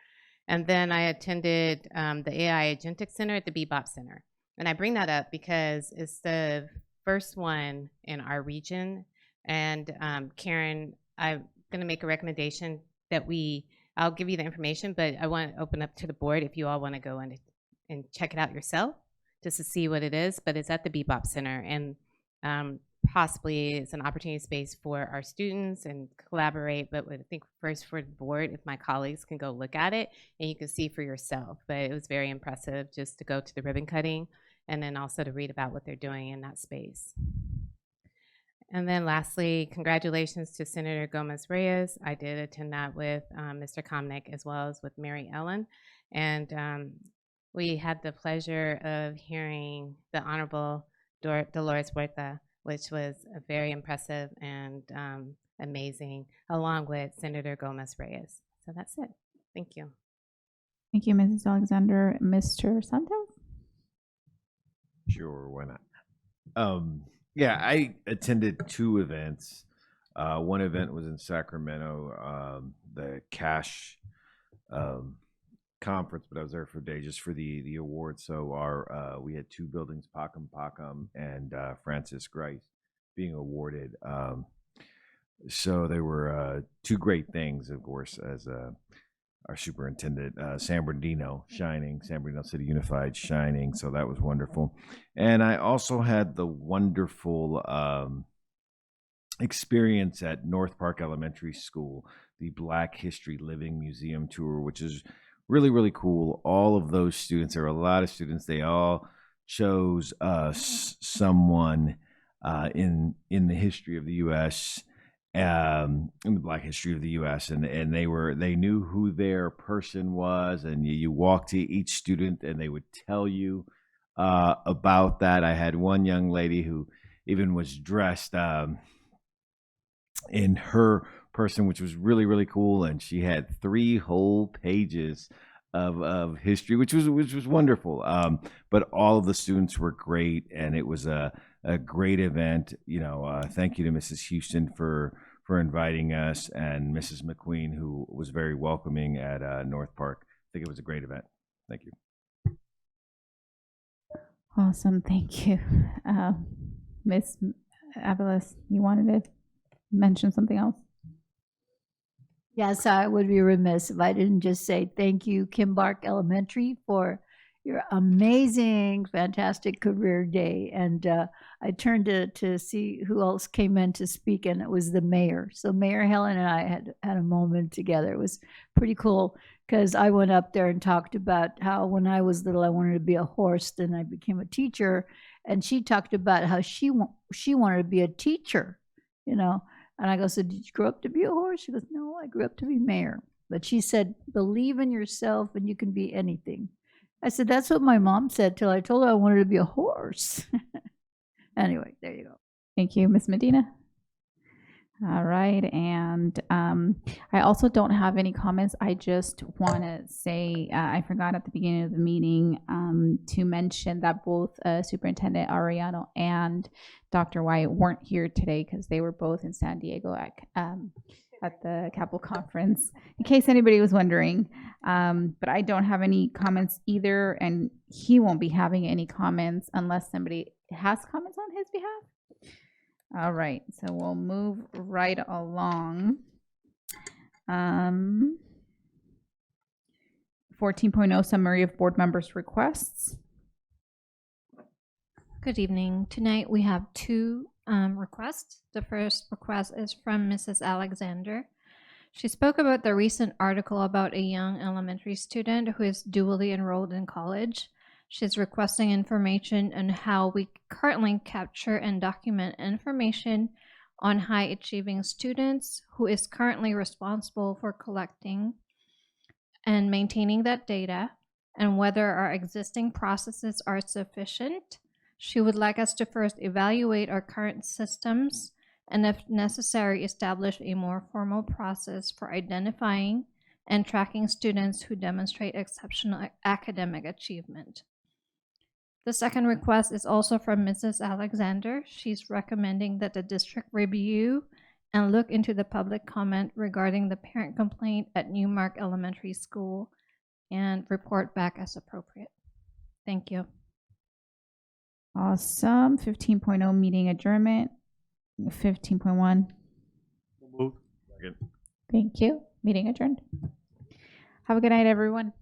And then I attended the AI Agentic Center at the Bebop Center. And I bring that up because it's the first one in our region. And Karen, I'm going to make a recommendation that I'll give you the information, but I want to open up to the board if you all want to go in and check it out yourself, just to see what it is. But it's at the Bebop Center, and possibly it's an opportunity space for our students and collaborate. But I think first for the board, if my colleagues can go look at it and you can see for yourself. But it was very impressive just to go to the ribbon cutting and then also to read about what they're doing in that space. And then lastly, congratulations to Senator Gomez-Reyes. I did attend that with Mr. Komnick as well as with Mary Ellen. And we had the pleasure of hearing the Honorable Dolores Huerta, which was very impressive and amazing, along with Senator Gomez-Reyes. So that's it. Thank you. Thank you, Mrs. Alexander. Mr. Santos? Sure, why not? Yeah, I attended two events. One event was in Sacramento, the Cash conference, but I was there for a day just for the award. So we had two buildings, Pacum Pacum and Francis Grice, being awarded. So they were two great things, of course, as our superintendent, San Bernardino shining, San Bernardino City Unified shining. So that was wonderful. And I also had the wonderful experience at North Park Elementary School, the Black History Living Museum tour, which is really, really cool. All of those students, there were a lot of students, they all chose someone in the history of the U.S., in the Black history of the U.S., and they knew who their person was, and you walk to each student and they would tell you about that. I had one young lady who even was dressed in her person, which was really, really cool, and she had 3 whole pages of history, which was wonderful. But all of the students were great, and it was a great event. Thank you to Mrs. Houston for inviting us, and Mrs. McQueen, who was very welcoming at North Park. I think it was a great event. Thank you. Awesome, thank you. Ms. Avalos, you wanted to mention something else? Yes, I would be remiss if I didn't just say thank you, Kimbark Elementary, for your amazing, fantastic career day. And I turned to see who else came in to speak, and it was the mayor. So Mayor Helen and I had a moment together. It was pretty cool because I went up there and talked about how when I was little, I wanted to be a horse. Then I became a teacher, and she talked about how she wanted to be a teacher, And I go, so did you grow up to be a horse? She goes, no, I grew up to be mayor. But she said, believe in yourself and you can be anything. I said, that's what my mom said till I told her I wanted to be a horse. Anyway, there you go. Thank you, Ms. Medina. All right, and I also don't have any comments. I just want to say I forgot at the beginning of the meeting to mention that both Superintendent Arellano and Dr. White weren't here today because they were both in San Diego at the Capitol Conference, in case anybody was wondering. But I don't have any comments either, and he won't be having any comments unless somebody has comments on his behalf. All right, so we'll move right along. 14.0 summary of board members' requests. Good evening. Tonight we have 2 requests. The first request is from Mrs. Alexander. She spoke about the recent article about a young elementary student who is dually enrolled in college. She's requesting information on how we currently capture and document information on high-achieving students, who is currently responsible for collecting and maintaining that data, and whether our existing processes are sufficient. She would like us to first evaluate our current systems and, if necessary, establish a more formal process for identifying and tracking students who demonstrate exceptional academic achievement. The second request is also from Mrs. Alexander. She's recommending that the district review and look into the public comment regarding the parent complaint at Newmark Elementary School and report back as appropriate. Thank you. Awesome. 15.0 meeting adjournment. 15.1. Move. Thank you. Meeting adjourned. Have a good night, everyone.